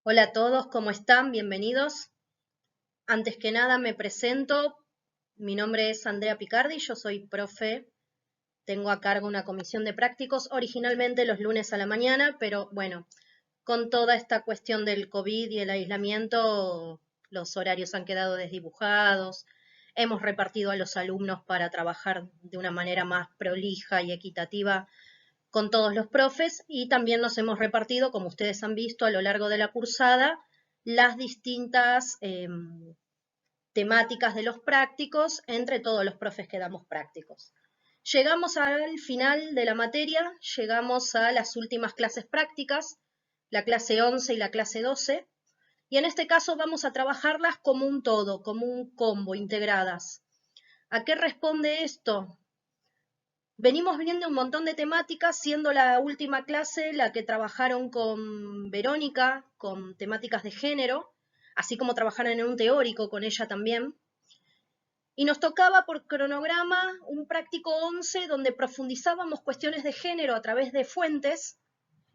Hola a todos, ¿cómo están? Bienvenidos. Antes que nada me presento. Mi nombre es Andrea Picardi, yo soy profe. Tengo a cargo una comisión de prácticos, originalmente los lunes a la mañana, pero bueno, con toda esta cuestión del COVID y el aislamiento, los horarios han quedado desdibujados. Hemos repartido a los alumnos para trabajar de una manera más prolija y equitativa con todos los profes y también nos hemos repartido, como ustedes han visto a lo largo de la cursada, las distintas temáticas de los prácticos entre todos los profes que damos prácticos. Llegamos al final de la materia, llegamos a las últimas clases prácticas, la clase 11 y la clase 12, y en este caso vamos a trabajarlas como un todo, como un combo, integradas. ¿A qué responde esto? Venimos viendo un montón de temáticas, siendo la última clase la que trabajaron con Verónica, con temáticas de género, así como trabajaron en un teórico con ella también. Y nos tocaba por cronograma un práctico 11 donde profundizábamos cuestiones de género a través de fuentes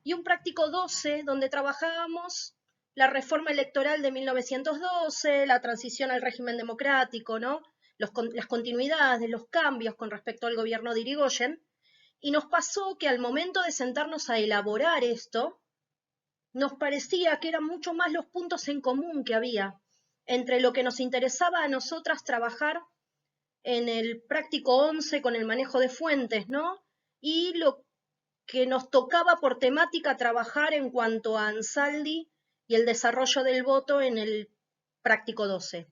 y un práctico 12 donde trabajábamos la reforma electoral de 1912, la transición al régimen democrático, ¿no? Las continuidades, los cambios con respecto al gobierno de Irigoyen. Y nos pasó que al momento de sentarnos a elaborar esto, nos parecía que eran mucho más los puntos en común que había entre lo que nos interesaba a nosotras trabajar en el práctico 11 con el manejo de fuentes, ¿no? Y lo que nos tocaba por temática trabajar en cuanto a Ansaldi y el desarrollo del voto en el práctico 12.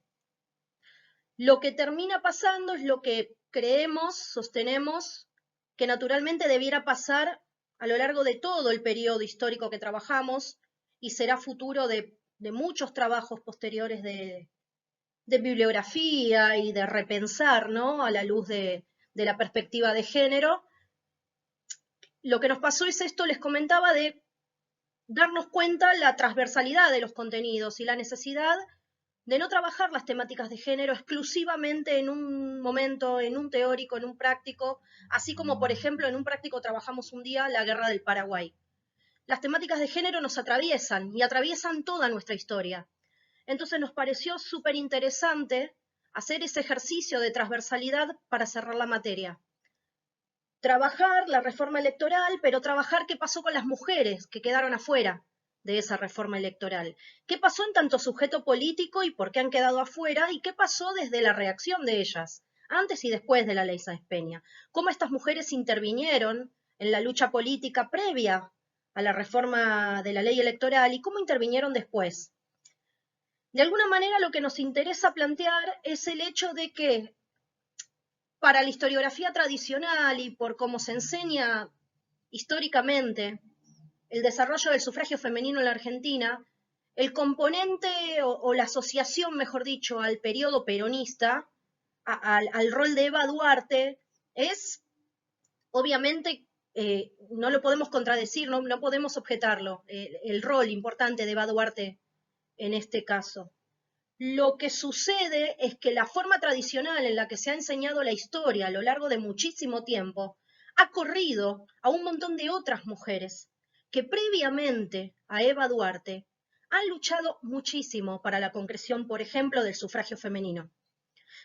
Lo que termina pasando es lo que creemos, sostenemos, que naturalmente debiera pasar a lo largo de todo el periodo histórico que trabajamos y será futuro de muchos trabajos posteriores de bibliografía y de repensar, ¿no? A la luz de la perspectiva de género. Lo que nos pasó es esto, les comentaba, de darnos cuenta la transversalidad de los contenidos y la necesidad de no trabajar las temáticas de género exclusivamente en un momento, en un teórico, en un práctico, así como por ejemplo en un práctico trabajamos un día la guerra del Paraguay. Las temáticas de género nos atraviesan y atraviesan toda nuestra historia. Entonces nos pareció súper interesante hacer ese ejercicio de transversalidad para cerrar la materia. Trabajar la reforma electoral, pero trabajar qué pasó con las mujeres que quedaron afuera de esa reforma electoral. ¿Qué pasó en tanto sujeto político y por qué han quedado afuera? ¿Y qué pasó desde la reacción de ellas, antes y después de la ley Sáenz Peña? ¿Cómo estas mujeres intervinieron en la lucha política previa a la reforma de la ley electoral y cómo intervinieron después? De alguna manera lo que nos interesa plantear es el hecho de que para la historiografía tradicional y por cómo se enseña históricamente el desarrollo del sufragio femenino en la Argentina, el componente o la asociación, mejor dicho, al periodo peronista, al rol de Eva Duarte, es obviamente, no lo podemos contradecir, no podemos objetarlo, el rol importante de Eva Duarte en este caso. Lo que sucede es que la forma tradicional en la que se ha enseñado la historia a lo largo de muchísimo tiempo ha corrido a un montón de otras mujeres que previamente a Eva Duarte han luchado muchísimo para la concreción, por ejemplo, del sufragio femenino.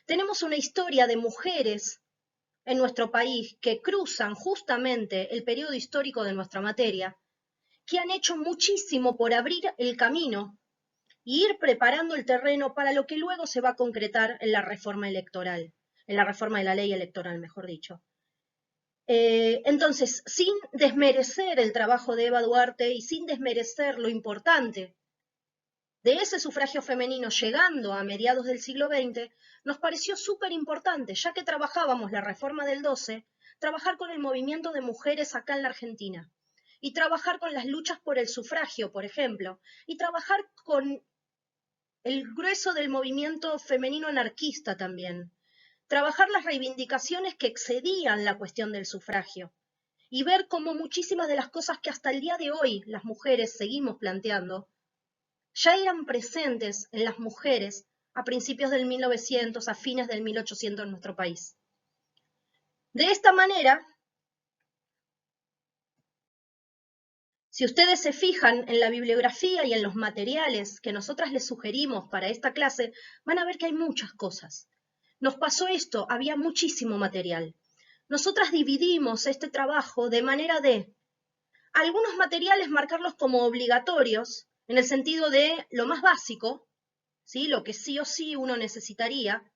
Tenemos una historia de mujeres en nuestro país que cruzan justamente el periodo histórico de nuestra materia, que han hecho muchísimo por abrir el camino y ir preparando el terreno para lo que luego se va a concretar en la reforma electoral, en la reforma de la ley electoral, mejor dicho. Entonces, sin desmerecer el trabajo de Eva Duarte y sin desmerecer lo importante de ese sufragio femenino llegando a mediados del siglo XX, nos pareció súper importante, ya que trabajábamos la reforma del 12, trabajar con el movimiento de mujeres acá en la Argentina, y trabajar con las luchas por el sufragio, por ejemplo, y trabajar con el grueso del movimiento femenino anarquista también, trabajar las reivindicaciones que excedían la cuestión del sufragio y ver cómo muchísimas de las cosas que hasta el día de hoy las mujeres seguimos planteando ya eran presentes en las mujeres a principios del 1900, a fines del 1800 en nuestro país. De esta manera, Si ustedes se fijan en la bibliografía y en los materiales que nosotras les sugerimos para esta clase, van a ver que hay muchas cosas. Nos pasó esto, había muchísimo material. Nosotras dividimos este trabajo de manera de algunos materiales marcarlos como obligatorios, en el sentido de lo más básico, ¿sí? Lo que sí o sí uno necesitaría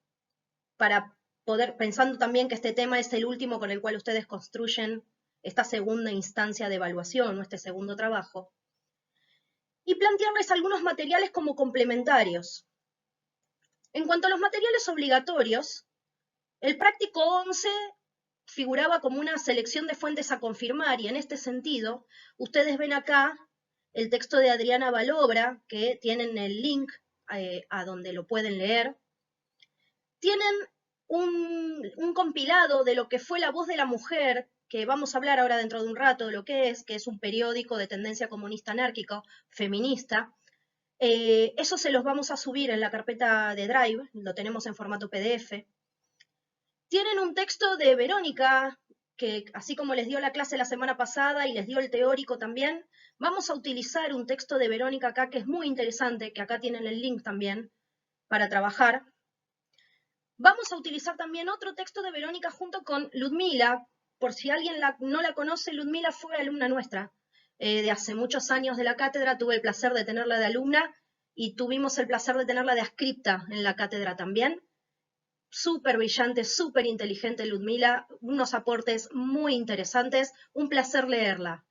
para poder, pensando también que este tema es el último con el cual ustedes construyen esta segunda instancia de evaluación o este segundo trabajo, y plantearles algunos materiales como complementarios. En cuanto a los materiales obligatorios, el práctico 11 figuraba como una selección de fuentes a confirmar, y en este sentido, ustedes ven acá el texto de Adriana Balobra, que tienen el link a donde lo pueden leer. Tienen un compilado de lo que fue La Voz de la Mujer, que vamos a hablar ahora dentro de un rato de lo que es un periódico de tendencia comunista anárquica, feminista. Eso se los vamos a subir en la carpeta de Drive, lo tenemos en formato PDF. Tienen un texto de Verónica, que así como les dio la clase la semana pasada y les dio el teórico también, vamos a utilizar un texto de Verónica acá que es muy interesante, que acá tienen el link también para trabajar. Vamos a utilizar también otro texto de Verónica junto con Ludmila. Por si alguien no la conoce, Ludmila fue alumna nuestra de hace muchos años de la cátedra. Tuve el placer de tenerla de alumna y tuvimos el placer de tenerla de adscripta en la cátedra también. Súper brillante, súper inteligente Ludmila, unos aportes muy interesantes, un placer leerla.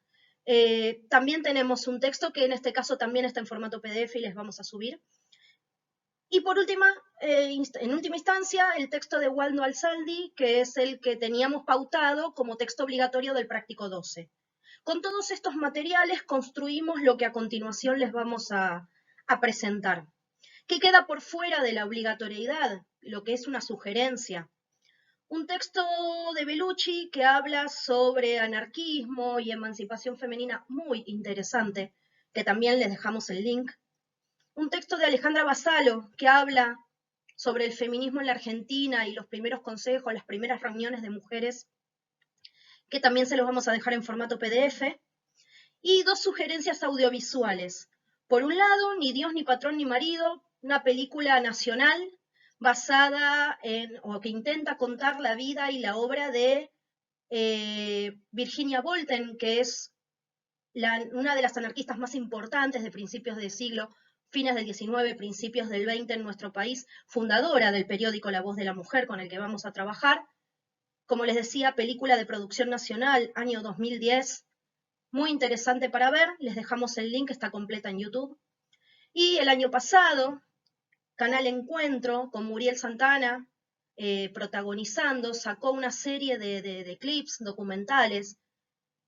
También tenemos un texto que en este caso también está en formato PDF y les vamos a subir. Y por última, en última instancia, el texto de Waldo Ansaldi, que es el que teníamos pautado como texto obligatorio del práctico 12. Con todos estos materiales construimos lo que a continuación les vamos a presentar. ¿Qué queda por fuera de la obligatoriedad? Lo que es una sugerencia. Un texto de Bellucci que habla sobre anarquismo y emancipación femenina muy interesante, que también les dejamos el link. Un texto de Alejandra Basalo que habla sobre el feminismo en la Argentina y los primeros consejos, las primeras reuniones de mujeres, que también se los vamos a dejar en formato PDF. Y dos sugerencias audiovisuales. Por un lado, Ni Dios, ni Patrón, ni Marido, una película nacional basada en, o que intenta contar la vida y la obra de Virginia Woolf, que es una de las anarquistas más importantes de principios del siglo, fines del XIX, principios del XX en nuestro país, fundadora del periódico La Voz de la Mujer, con el que vamos a trabajar. Como les decía, película de producción nacional, año 2010, muy interesante para ver, les dejamos el link, está completa en YouTube. Y el año pasado, Canal Encuentro, con Muriel Santana, protagonizando, sacó una serie de clips documentales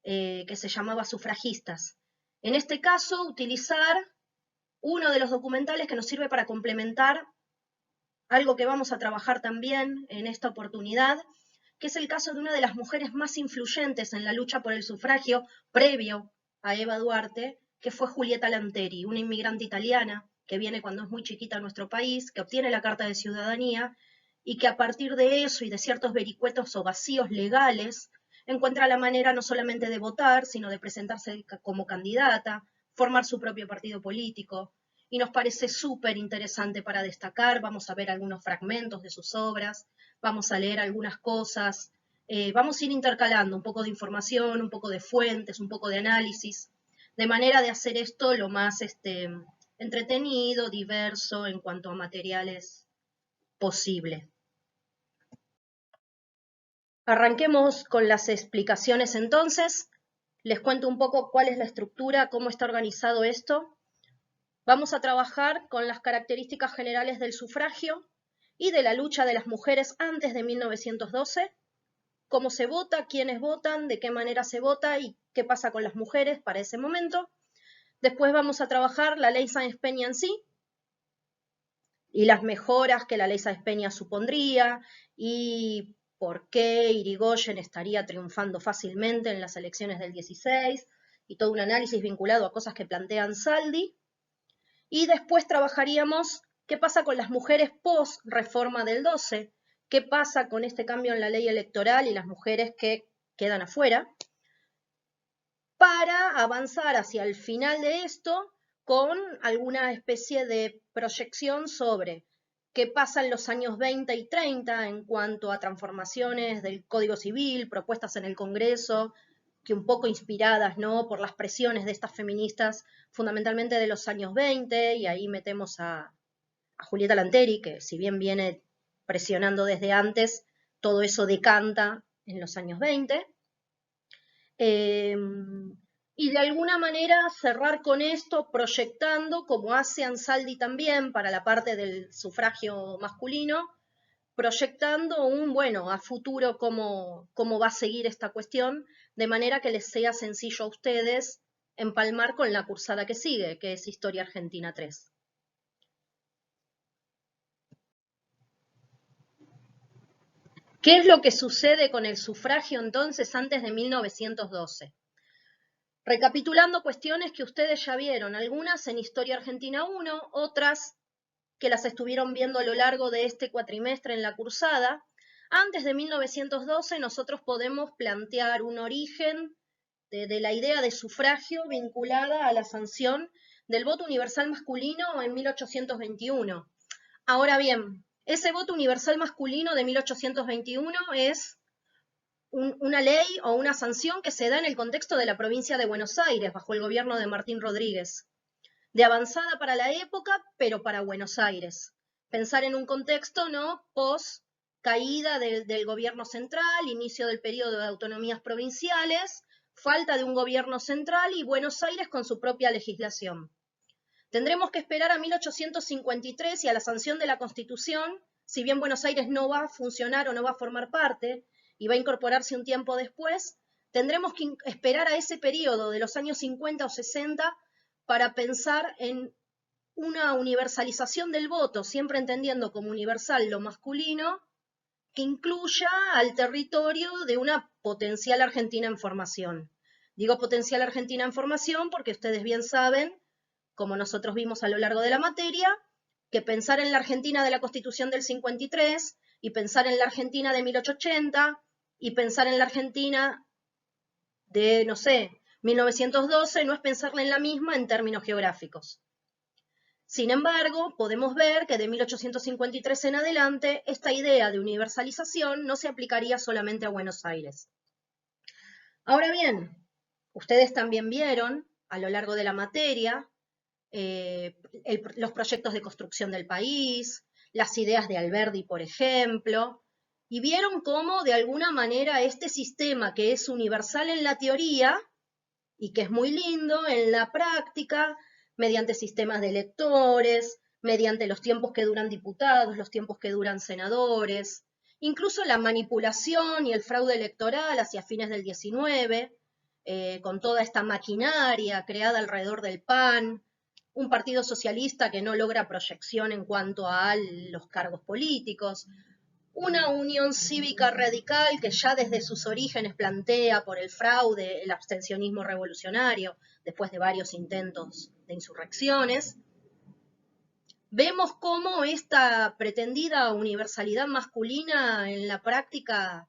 que se llamaba Sufragistas. En este caso, utilizar uno de los documentales que nos sirve para complementar algo que vamos a trabajar también en esta oportunidad, que es el caso de una de las mujeres más influyentes en la lucha por el sufragio previo a Eva Duarte, que fue Julieta Lanteri, una inmigrante italiana que viene cuando es muy chiquita a nuestro país, que obtiene la Carta de Ciudadanía y que a partir de eso y de ciertos vericuetos o vacíos legales encuentra la manera no solamente de votar, sino de presentarse como candidata, formar su propio partido político, y nos parece súper interesante para destacar. Vamos a ver algunos fragmentos de sus obras, vamos a leer algunas cosas, vamos a ir intercalando un poco de información, un poco de fuentes, un poco de análisis, de manera de hacer esto lo más entretenido, diverso en cuanto a materiales posible. Arranquemos con las explicaciones entonces. Les cuento un poco cuál es la estructura, cómo está organizado esto. Vamos a trabajar con las características generales del sufragio y de la lucha de las mujeres antes de 1912, cómo se vota, quiénes votan, de qué manera se vota y qué pasa con las mujeres para ese momento. Después vamos a trabajar la ley Sáenz-Peña en sí y las mejoras que la ley Sáenz-Peña supondría y por qué Irigoyen estaría triunfando fácilmente en las elecciones del 16 y todo un análisis vinculado a cosas que plantea Ansaldi. Y después trabajaríamos qué pasa con las mujeres post-reforma del 12, qué pasa con este cambio en la ley electoral y las mujeres que quedan afuera. para avanzar hacia el final de esto con alguna especie de proyección sobre qué pasa en los años 20 y 30 en cuanto a transformaciones del Código Civil, propuestas en el Congreso, que un poco inspiradas, ¿no?, por las presiones de estas feministas, fundamentalmente de los años 20, y ahí metemos a Julieta Lanteri, que si bien viene presionando desde antes, todo eso decanta en los años 20. Y de alguna manera cerrar con esto proyectando, como hace Ansaldi también para la parte del sufragio masculino, proyectando a futuro cómo va a seguir esta cuestión, de manera que les sea sencillo a ustedes empalmar con la cursada que sigue, que es Historia Argentina 3. ¿Qué es lo que sucede con el sufragio entonces antes de 1912? Recapitulando cuestiones que ustedes ya vieron, algunas en Historia Argentina 1, otras que las estuvieron viendo a lo largo de este cuatrimestre en la cursada. Antes de 1912 nosotros podemos plantear un origen de la idea de sufragio vinculada a la sanción del voto universal masculino en 1821. Ahora bien, ese voto universal masculino de 1821 es una ley o una sanción que se da en el contexto de la provincia de Buenos Aires, bajo el gobierno de Martín Rodríguez. De avanzada para la época, pero para Buenos Aires. Pensar en un contexto, ¿no?, post caída del gobierno central, inicio del periodo de autonomías provinciales, falta de un gobierno central y Buenos Aires con su propia legislación. Tendremos que esperar a 1853 y a la sanción de la Constitución, si bien Buenos Aires no va a funcionar o no va a formar parte y va a incorporarse un tiempo después, tendremos que esperar a ese periodo de los años 50 o 60 para pensar en una universalización del voto, siempre entendiendo como universal lo masculino, que incluya al territorio de una potencial Argentina en formación. Digo potencial Argentina en formación porque ustedes bien saben, como nosotros vimos a lo largo de la materia, que pensar en la Argentina de la Constitución del 53 y pensar en la Argentina de 1880 y pensar en la Argentina de, no sé, 1912 no es pensarla en la misma en términos geográficos. Sin embargo, podemos ver que de 1853 en adelante esta idea de universalización no se aplicaría solamente a Buenos Aires. Ahora bien, ustedes también vieron a lo largo de la materia los proyectos de construcción del país, las ideas de Alberdi, por ejemplo, y vieron cómo de alguna manera este sistema que es universal en la teoría y que es muy lindo en la práctica, mediante sistemas de electores, mediante los tiempos que duran diputados, los tiempos que duran senadores, incluso la manipulación y el fraude electoral hacia fines del 19, con toda esta maquinaria creada alrededor del PAN, un partido socialista que no logra proyección en cuanto a los cargos políticos, una unión cívica radical que ya desde sus orígenes plantea por el fraude el abstencionismo revolucionario, después de varios intentos de insurrecciones. Vemos cómo esta pretendida universalidad masculina en la práctica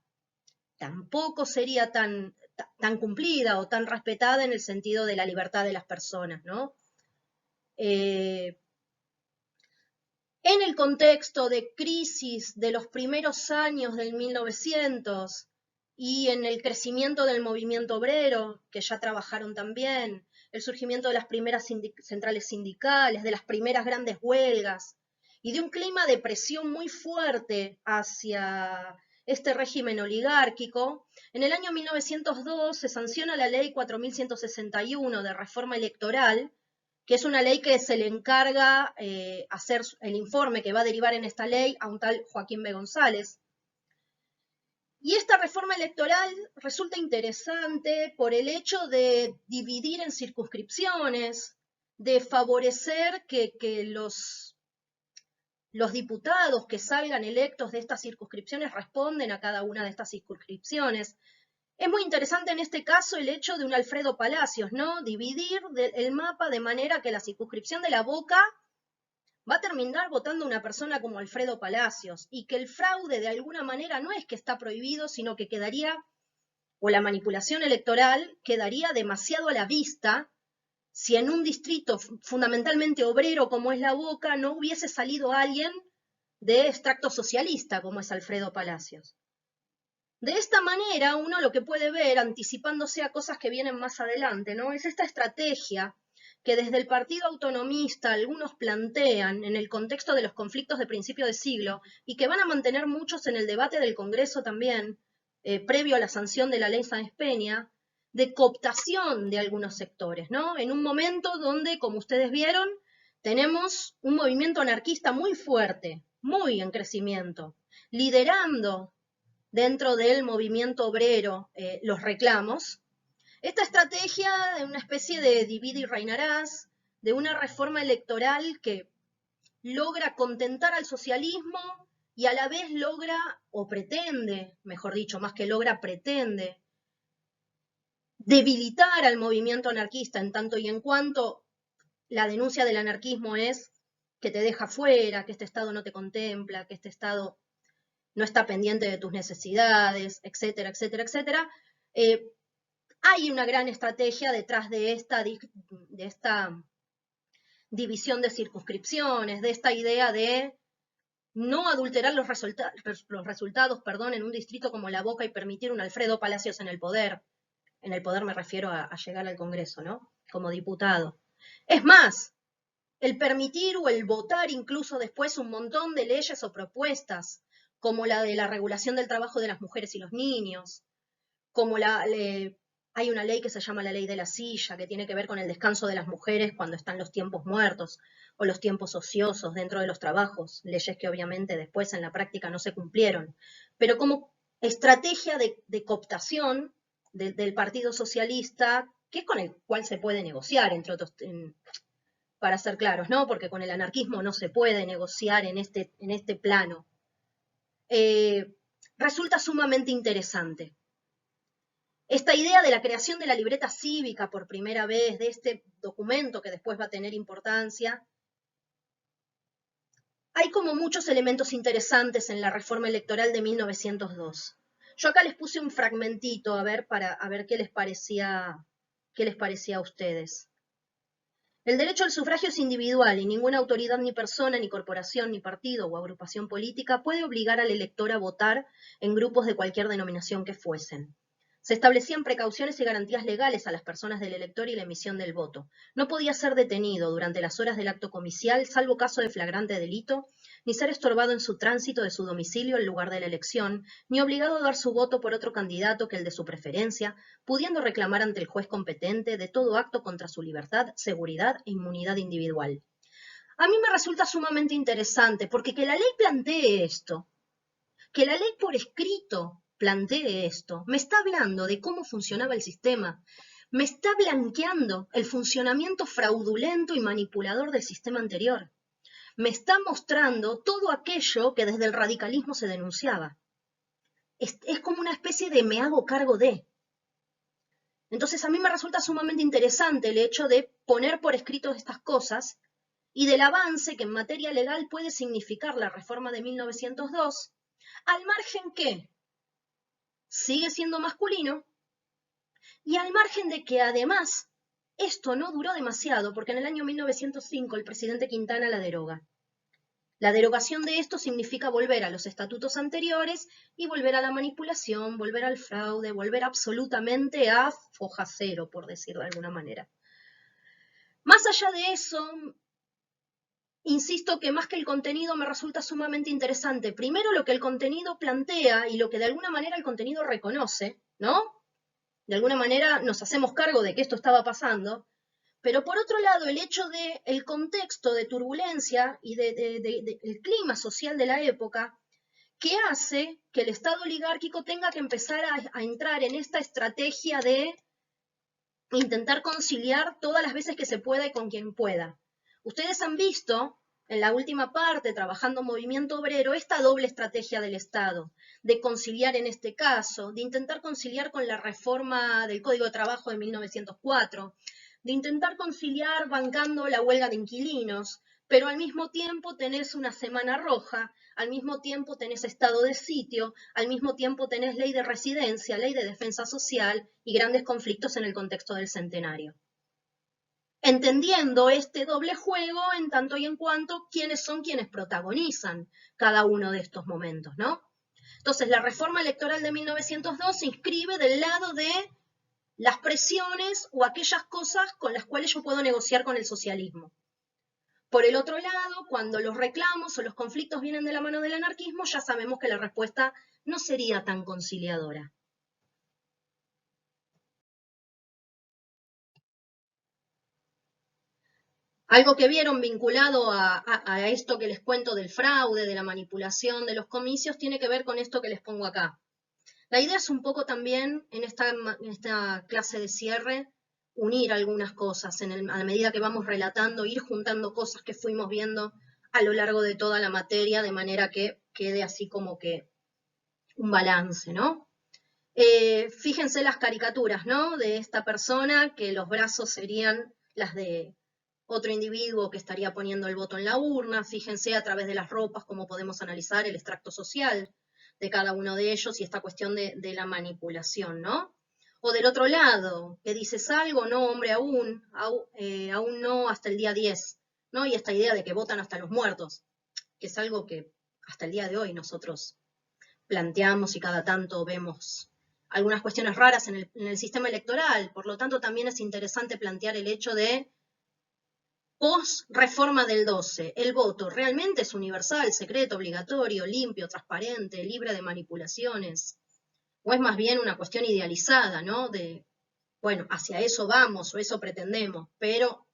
tampoco sería tan cumplida o tan respetada en el sentido de la libertad de las personas, ¿no? En el contexto de crisis de los primeros años del 1900 y en el crecimiento del movimiento obrero, que ya trabajaron también, el surgimiento de las primeras centrales sindicales, de las primeras grandes huelgas, y de un clima de presión muy fuerte hacia este régimen oligárquico, en el año 1902 se sanciona la ley 4161 de reforma electoral, que es una ley que se le encarga hacer el informe que va a derivar en esta ley a un tal Joaquín B. González. Y esta reforma electoral resulta interesante por el hecho de dividir en circunscripciones, de favorecer que los diputados que salgan electos de estas circunscripciones responden a cada una de estas circunscripciones. Es muy interesante en este caso el hecho de un Alfredo Palacios, ¿no? Dividir el mapa de manera que la circunscripción de La Boca va a terminar votando una persona como Alfredo Palacios y que el fraude de alguna manera no es que está prohibido, sino que quedaría o la manipulación electoral quedaría demasiado a la vista si en un distrito fundamentalmente obrero como es La Boca no hubiese salido alguien de extracto socialista como es Alfredo Palacios. De esta manera uno lo que puede ver, anticipándose a cosas que vienen más adelante, ¿no? Es esta estrategia que desde el Partido Autonomista algunos plantean en el contexto de los conflictos de principio de siglo y que van a mantener muchos en el debate del Congreso también, previo a la sanción de la ley Sáenz Peña, de cooptación de algunos sectores, ¿no? En un momento donde, como ustedes vieron, tenemos un movimiento anarquista muy fuerte, muy en crecimiento, liderando dentro del movimiento obrero los reclamos. Esta estrategia de una especie de divide y reinarás, de una reforma electoral que logra contentar al socialismo y a la vez logra, o pretende, mejor dicho, más que logra, pretende, debilitar al movimiento anarquista en tanto y en cuanto la denuncia del anarquismo es que te deja fuera, que este Estado no te contempla, que este Estado no está pendiente de tus necesidades, etcétera, etcétera, etcétera. Hay una gran estrategia detrás de esta división de circunscripciones, de esta idea de no adulterar los resultados en un distrito como La Boca y permitir un Alfredo Palacios en el poder. En el poder me refiero a llegar al Congreso, ¿no? Como diputado. Es más, el permitir o el votar incluso después un montón de leyes o propuestas, como la de la regulación del trabajo de las mujeres y los niños, como hay una ley que se llama la ley de la silla, que tiene que ver con el descanso de las mujeres cuando están los tiempos muertos o los tiempos ociosos dentro de los trabajos, leyes que obviamente después en la práctica no se cumplieron, pero como estrategia de cooptación del Partido Socialista, que es con el cual se puede negociar, entre otros, para ser claros, ¿no? Porque con el anarquismo no se puede negociar en este plano. Resulta sumamente interesante. Esta idea de la creación de la libreta cívica por primera vez, de este documento que después va a tener importancia, hay como muchos elementos interesantes en la reforma electoral de 1902. Yo acá les puse un fragmentito a ver qué les parecía a ustedes. El derecho al sufragio es individual y ninguna autoridad, ni persona, ni corporación, ni partido o agrupación política puede obligar al elector a votar en grupos de cualquier denominación que fuesen. Se establecían precauciones y garantías legales a las personas del elector y la emisión del voto. No podía ser detenido durante las horas del acto comicial, salvo caso de flagrante delito, ni ser estorbado en su tránsito de su domicilio al lugar de la elección, ni obligado a dar su voto por otro candidato que el de su preferencia, pudiendo reclamar ante el juez competente de todo acto contra su libertad, seguridad e inmunidad individual. A mí me resulta sumamente interesante, porque que la ley plantee esto, que la ley por escrito plantee esto, me está hablando de cómo funcionaba el sistema, me está blanqueando el funcionamiento fraudulento y manipulador del sistema anterior, me está mostrando todo aquello que desde el radicalismo se denunciaba. Es como una especie de me hago cargo de. Entonces a mí me resulta sumamente interesante el hecho de poner por escrito estas cosas y del avance que en materia legal puede significar la reforma de 1902, al margen que sigue siendo masculino y al margen de que además esto no duró demasiado porque en el año 1905 el presidente Quintana la deroga. La derogación de esto significa volver a los estatutos anteriores y volver a la manipulación, volver al fraude, volver absolutamente a foja cero, por decirlo de alguna manera. Más allá de eso, insisto que más que el contenido me resulta sumamente interesante. Primero lo que el contenido plantea y lo que de alguna manera el contenido reconoce, ¿no? De alguna manera nos hacemos cargo de que esto estaba pasando, pero por otro lado el hecho del contexto de turbulencia y del clima social de la época que hace que el Estado oligárquico tenga que empezar a entrar en esta estrategia de intentar conciliar todas las veces que se pueda y con quien pueda. Ustedes han visto en la última parte, trabajando movimiento obrero, esta doble estrategia del Estado, de conciliar en este caso, de intentar conciliar con la reforma del Código de Trabajo de 1904, de intentar conciliar bancando la huelga de inquilinos, pero al mismo tiempo tenés una semana roja, al mismo tiempo tenés estado de sitio, al mismo tiempo tenés ley de residencia, ley de defensa social y grandes conflictos en el contexto del centenario. Entendiendo este doble juego en tanto y en cuanto quiénes son quienes protagonizan cada uno de estos momentos, ¿no? Entonces, la reforma electoral de 1902 se inscribe del lado de las presiones o aquellas cosas con las cuales yo puedo negociar con el socialismo. Por el otro lado, cuando los reclamos o los conflictos vienen de la mano del anarquismo, ya sabemos que la respuesta no sería tan conciliadora. Algo que vieron vinculado a esto que les cuento del fraude, de la manipulación de los comicios, tiene que ver con esto que les pongo acá. La idea es un poco también, en esta clase de cierre, unir algunas cosas, a la medida que vamos relatando, ir juntando cosas que fuimos viendo a lo largo de toda la materia, de manera que quede así como que un balance, ¿no? Fíjense las caricaturas, ¿no? De esta persona, que los brazos serían las de otro individuo que estaría poniendo el voto en la urna. Fíjense a través de las ropas cómo podemos analizar el extracto social de cada uno de ellos y esta cuestión de la manipulación, ¿no? O del otro lado, que dices algo, no, hombre, aún no hasta el día 10, ¿no? Y esta idea de que votan hasta los muertos, que es algo que hasta el día de hoy nosotros planteamos y cada tanto vemos algunas cuestiones raras en el sistema electoral. Por lo tanto, también es interesante plantear el hecho de post-reforma del 12, ¿el voto realmente es universal, secreto, obligatorio, limpio, transparente, libre de manipulaciones? ¿O es más bien una cuestión idealizada, ¿no? De, bueno, hacia eso vamos o eso pretendemos, pero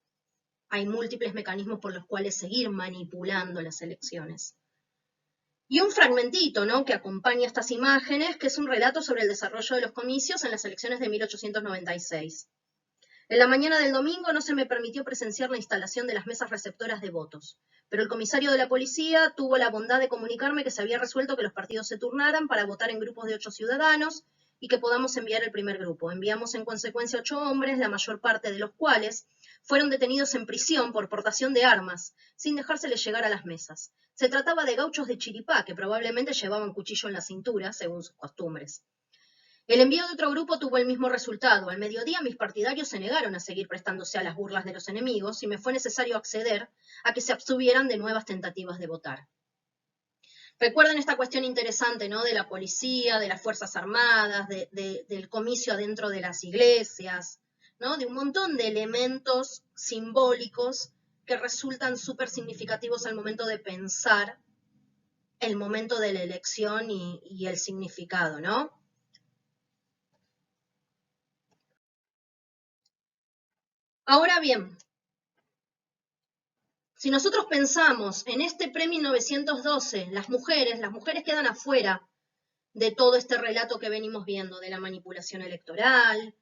hay múltiples mecanismos por los cuales seguir manipulando las elecciones. Y un fragmentito, ¿no?, que acompaña estas imágenes, que es un relato sobre el desarrollo de los comicios en las elecciones de 1896. En la mañana del domingo no se me permitió presenciar la instalación de las mesas receptoras de votos, pero el comisario de la policía tuvo la bondad de comunicarme que se había resuelto que los partidos se turnaran para votar en grupos de 8 ciudadanos y que podamos enviar el primer grupo. Enviamos en consecuencia 8 hombres, la mayor parte de los cuales fueron detenidos en prisión por portación de armas, sin dejárseles llegar a las mesas. Se trataba de gauchos de Chiripá, que probablemente llevaban cuchillo en la cintura, según sus costumbres. El envío de otro grupo tuvo el mismo resultado. Al mediodía mis partidarios se negaron a seguir prestándose a las burlas de los enemigos y me fue necesario acceder a que se abstuvieran de nuevas tentativas de votar. Recuerden esta cuestión interesante, ¿no?, de la policía, de las Fuerzas Armadas, del comicio adentro de las iglesias, ¿no?, de un montón de elementos simbólicos que resultan súper significativos al momento de pensar el momento de la elección y el significado, ¿no? Ahora bien, si nosotros pensamos en este pre-1912, las mujeres quedan afuera de todo este relato que venimos viendo, de la manipulación electoral,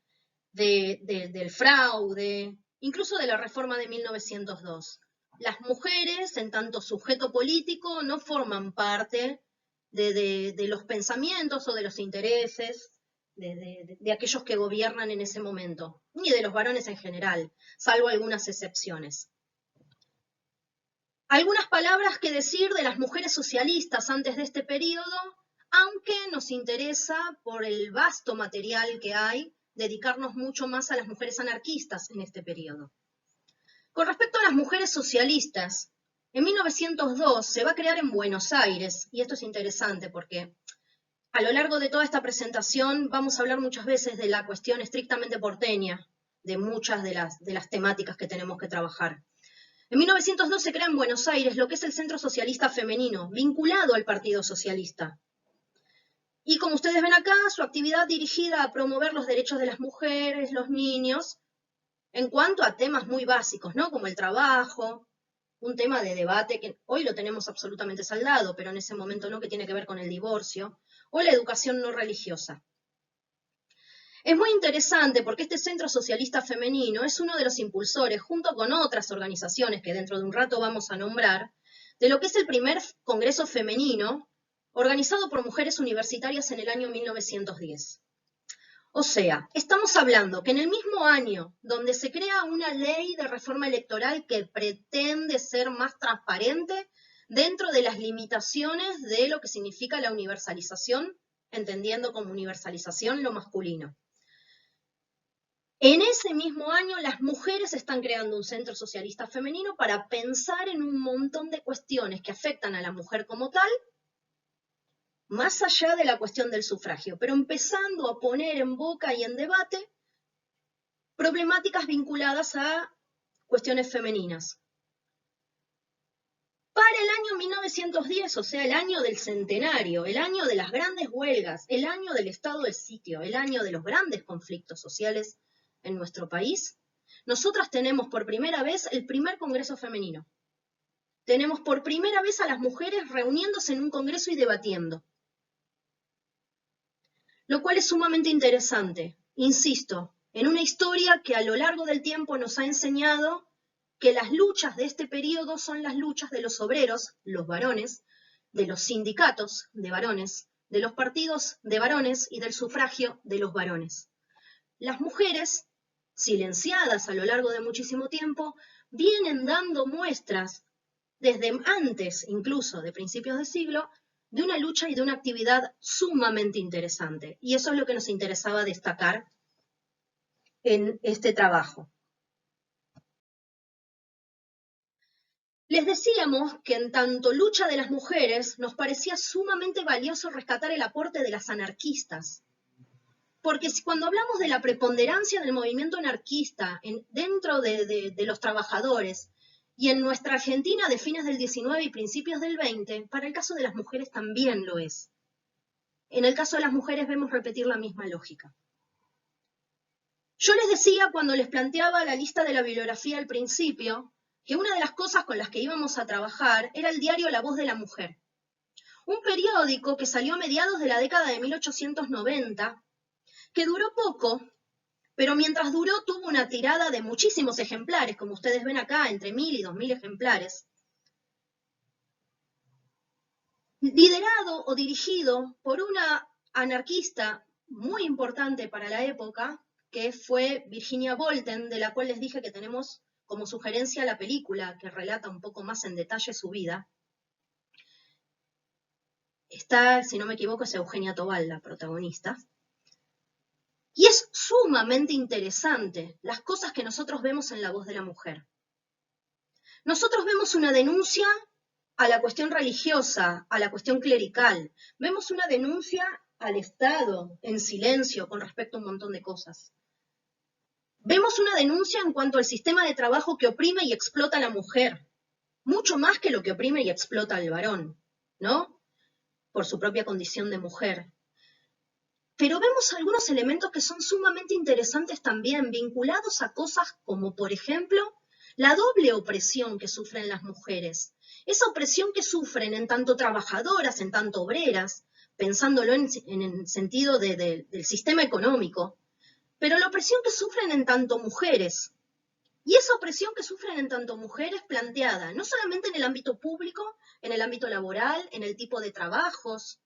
del fraude, incluso de la reforma de 1902. Las mujeres, en tanto sujeto político, no forman parte de los pensamientos o de los intereses de aquellos que gobiernan en ese momento, ni de los varones en general, salvo algunas excepciones. Algunas palabras que decir de las mujeres socialistas antes de este periodo, aunque nos interesa, por el vasto material que hay, dedicarnos mucho más a las mujeres anarquistas en este periodo. Con respecto a las mujeres socialistas, en 1902 se va a crear en Buenos Aires, y esto es interesante porque a lo largo de toda esta presentación vamos a hablar muchas veces de la cuestión estrictamente porteña, de muchas de las temáticas que tenemos que trabajar. En 1902 se crea en Buenos Aires lo que es el Centro Socialista Femenino, vinculado al Partido Socialista. Y como ustedes ven acá, su actividad dirigida a promover los derechos de las mujeres, los niños, en cuanto a temas muy básicos, ¿no?, como el trabajo, un tema de debate que hoy lo tenemos absolutamente saldado, pero en ese momento no, que tiene que ver con el divorcio, o la educación no religiosa. Es muy interesante porque este Centro Socialista Femenino es uno de los impulsores, junto con otras organizaciones que dentro de un rato vamos a nombrar, de lo que es el primer Congreso Femenino organizado por mujeres universitarias en el año 1910. O sea, estamos hablando que en el mismo año donde se crea una ley de reforma electoral que pretende ser más transparente dentro de las limitaciones de lo que significa la universalización, entendiendo como universalización lo masculino. En ese mismo año, las mujeres están creando un centro socialista femenino para pensar en un montón de cuestiones que afectan a la mujer como tal, más allá de la cuestión del sufragio, pero empezando a poner en boca y en debate problemáticas vinculadas a cuestiones femeninas. Para el año 1910, o sea, el año del centenario, el año de las grandes huelgas, el año del estado de sitio, el año de los grandes conflictos sociales en nuestro país, nosotras tenemos por primera vez el primer Congreso Femenino. Tenemos por primera vez a las mujeres reuniéndose en un congreso y debatiendo. Lo cual es sumamente interesante, insisto, en una historia que a lo largo del tiempo nos ha enseñado que las luchas de este periodo son las luchas de los obreros, los varones, de los sindicatos de varones, de los partidos de varones y del sufragio de los varones. Las mujeres, silenciadas a lo largo de muchísimo tiempo, vienen dando muestras, desde antes incluso de principios de siglo, de una lucha y de una actividad sumamente interesante. Y eso es lo que nos interesaba destacar en este trabajo. Les decíamos que en tanto lucha de las mujeres nos parecía sumamente valioso rescatar el aporte de las anarquistas. Porque cuando hablamos de la preponderancia del movimiento anarquista dentro de los trabajadores y en nuestra Argentina de fines del 19 y principios del 20, para el caso de las mujeres también lo es. En el caso de las mujeres vemos repetir la misma lógica. Yo les decía cuando les planteaba la lista de la bibliografía al principio, que una de las cosas con las que íbamos a trabajar era el diario La Voz de la Mujer. Un periódico que salió a mediados de la década de 1890, que duró poco, pero mientras duró tuvo una tirada de muchísimos ejemplares, como ustedes ven acá, entre 1000 y 2000 ejemplares, liderado o dirigido por una anarquista muy importante para la época, que fue Virginia Bolten, de la cual les dije que tenemos como sugerencia la película, que relata un poco más en detalle su vida. Está, si no me equivoco, es Eugenia Tobal, la protagonista. Y es sumamente interesante las cosas que nosotros vemos en La Voz de la Mujer. Nosotros vemos una denuncia a la cuestión religiosa, a la cuestión clerical. Vemos una denuncia al Estado en silencio con respecto a un montón de cosas. Vemos una denuncia en cuanto al sistema de trabajo que oprime y explota a la mujer, mucho más que lo que oprime y explota al varón, ¿no? Por su propia condición de mujer. Pero vemos algunos elementos que son sumamente interesantes también, vinculados a cosas como, por ejemplo, la doble opresión que sufren las mujeres. Esa opresión que sufren en tanto trabajadoras, en tanto obreras, pensándolo en el sentido del sistema económico, pero la opresión que sufren en tanto mujeres. Y esa opresión que sufren en tanto mujeres planteada, no solamente en el ámbito público, en el ámbito laboral, en el tipo de trabajos,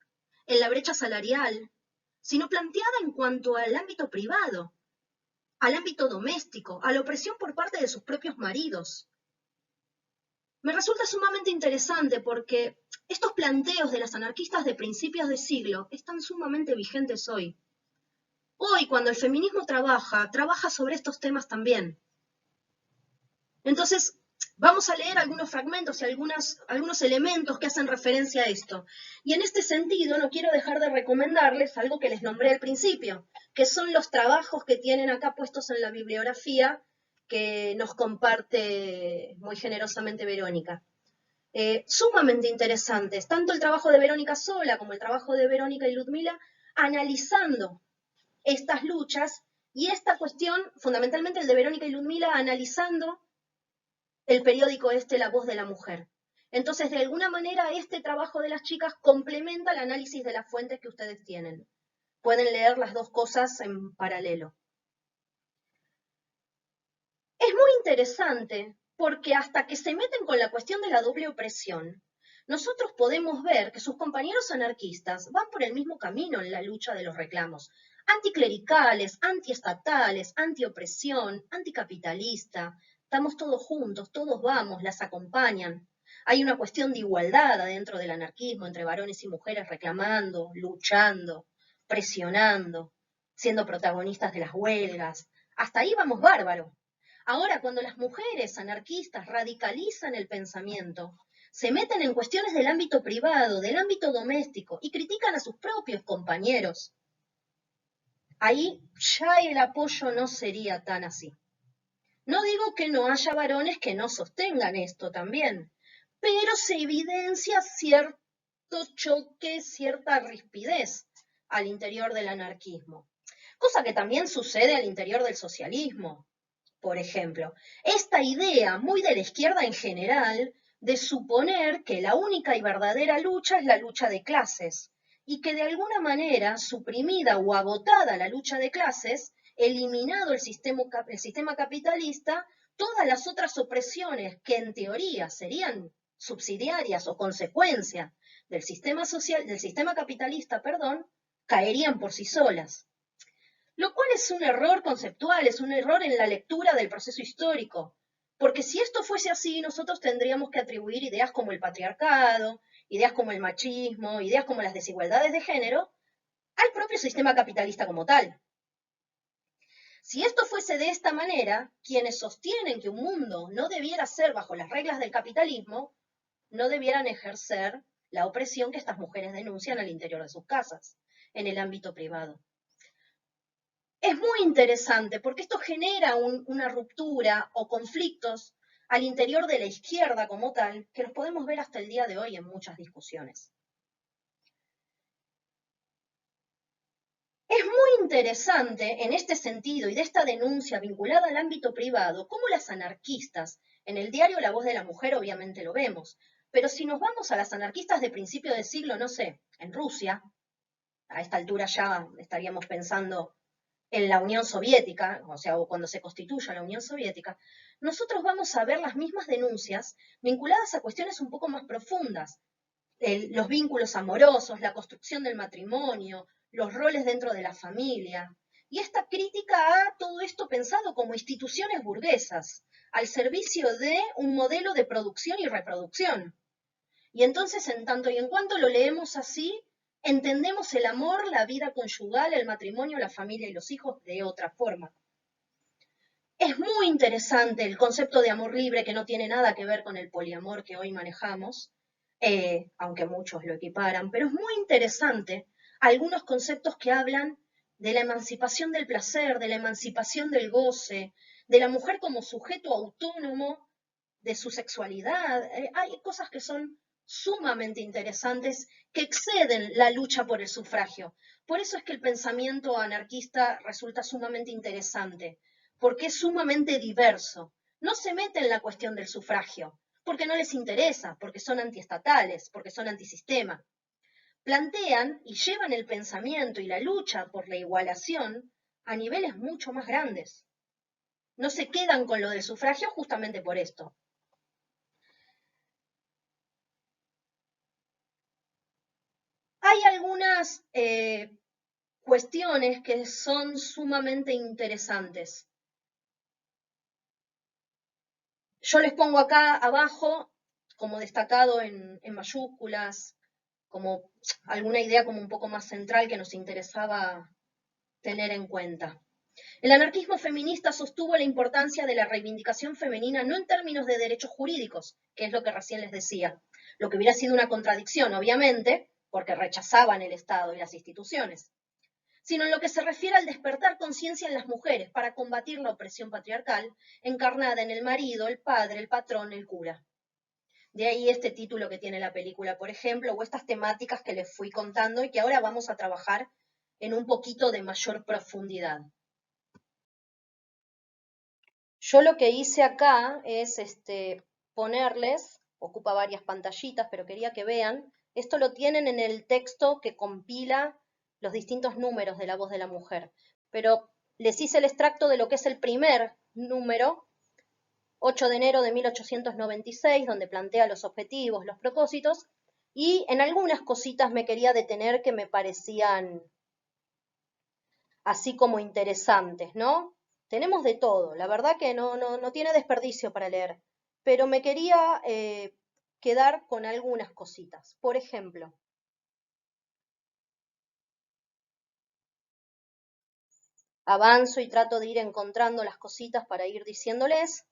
en la brecha salarial, sino planteada en cuanto al ámbito privado, al ámbito doméstico, a la opresión por parte de sus propios maridos. Me resulta sumamente interesante porque estos planteos de las anarquistas de principios de siglo están sumamente vigentes hoy. Hoy, cuando el feminismo trabaja sobre estos temas también. Entonces, vamos a leer algunos fragmentos y algunos elementos que hacen referencia a esto. Y en este sentido, no quiero dejar de recomendarles algo que les nombré al principio, que son los trabajos que tienen acá puestos en la bibliografía que nos comparte muy generosamente Verónica. Sumamente interesantes, tanto el trabajo de Verónica sola como el trabajo de Verónica y Ludmila, analizando estas luchas y esta cuestión, fundamentalmente el de Verónica y Ludmila, analizando el periódico La Voz de la Mujer. Entonces, de alguna manera, este trabajo de las chicas complementa el análisis de las fuentes que ustedes tienen. Pueden leer las dos cosas en paralelo. Es muy interesante porque hasta que se meten con la cuestión de la doble opresión, nosotros podemos ver que sus compañeros anarquistas van por el mismo camino en la lucha de los reclamos. Anticlericales, antiestatales, antiopresión, anticapitalista. Estamos todos juntos, todos vamos, las acompañan. Hay una cuestión de igualdad adentro del anarquismo entre varones y mujeres reclamando, luchando, presionando, siendo protagonistas de las huelgas. Hasta ahí vamos bárbaro. Ahora, cuando las mujeres anarquistas radicalizan el pensamiento, se meten en cuestiones del ámbito privado, del ámbito doméstico y critican a sus propios compañeros, ahí ya el apoyo no sería tan así. No digo que no haya varones que no sostengan esto también, pero se evidencia cierto choque, cierta rispidez al interior del anarquismo, cosa que también sucede al interior del socialismo. Por ejemplo, esta idea muy de la izquierda en general de suponer que la única y verdadera lucha es la lucha de clases y que de alguna manera, suprimida o agotada la lucha de clases, eliminado el sistema capitalista, todas las otras opresiones que en teoría serían subsidiarias o consecuencia del sistema social, del sistema capitalista, perdón, caerían por sí solas. Lo cual es un error conceptual, es un error en la lectura del proceso histórico. Porque si esto fuese así, nosotros tendríamos que atribuir ideas como el patriarcado, ideas como el machismo, ideas como las desigualdades de género, al propio sistema capitalista como tal. Si esto fuese de esta manera, quienes sostienen que un mundo no debiera ser bajo las reglas del capitalismo, no debieran ejercer la opresión que estas mujeres denuncian al interior de sus casas, en el ámbito privado. Es muy interesante porque esto genera una ruptura o conflictos al interior de la izquierda como tal, que los podemos ver hasta el día de hoy en muchas discusiones. Es muy interesante en este sentido y de esta denuncia vinculada al ámbito privado, cómo las anarquistas, en el diario La Voz de la Mujer obviamente lo vemos, pero si nos vamos a las anarquistas de principio del siglo, no sé, en Rusia, a esta altura ya estaríamos pensando en la Unión Soviética, o sea, o cuando se constituya la Unión Soviética, nosotros vamos a ver las mismas denuncias vinculadas a cuestiones un poco más profundas, los vínculos amorosos, la construcción del matrimonio, los roles dentro de la familia, y esta crítica a todo esto pensado como instituciones burguesas, al servicio de un modelo de producción y reproducción. Y entonces, en tanto y en cuanto lo leemos así, entendemos el amor, la vida conyugal, el matrimonio, la familia y los hijos de otra forma. Es muy interesante el concepto de amor libre que no tiene nada que ver con el poliamor que hoy manejamos, aunque muchos lo equiparan, pero es muy interesante algunos conceptos que hablan de la emancipación del placer, de la emancipación del goce, de la mujer como sujeto autónomo de su sexualidad. Hay cosas que son sumamente interesantes que exceden la lucha por el sufragio. Por eso es que el pensamiento anarquista resulta sumamente interesante, porque es sumamente diverso. No se mete en la cuestión del sufragio, porque no les interesa, porque son antiestatales, porque son antisistema. Plantean y llevan el pensamiento y la lucha por la igualación a niveles mucho más grandes. No se quedan con lo del sufragio justamente por esto. Hay algunas cuestiones que son sumamente interesantes. Yo les pongo acá abajo, como destacado en mayúsculas, como alguna idea como un poco más central que nos interesaba tener en cuenta. El anarquismo feminista sostuvo la importancia de la reivindicación femenina no en términos de derechos jurídicos, que es lo que recién les decía, lo que hubiera sido una contradicción, obviamente, porque rechazaban el Estado y las instituciones, sino en lo que se refiere al despertar conciencia en las mujeres para combatir la opresión patriarcal encarnada en el marido, el padre, el patrón, el cura. De ahí este título que tiene la película, por ejemplo, o estas temáticas que les fui contando y que ahora vamos a trabajar en un poquito de mayor profundidad. Yo lo que hice acá es ponerles, ocupa varias pantallitas, pero quería que vean, esto lo tienen en el texto que compila los distintos números de La Voz de la Mujer, pero les hice el extracto de lo que es el primer número, 8 de enero de 1896, donde plantea los objetivos, los propósitos, y en algunas cositas me quería detener que me parecían así como interesantes, ¿no? Tenemos de todo, la verdad que no tiene desperdicio para leer, pero me quería quedar con algunas cositas. Por ejemplo, avanzo y trato de ir encontrando las cositas para ir diciéndoles.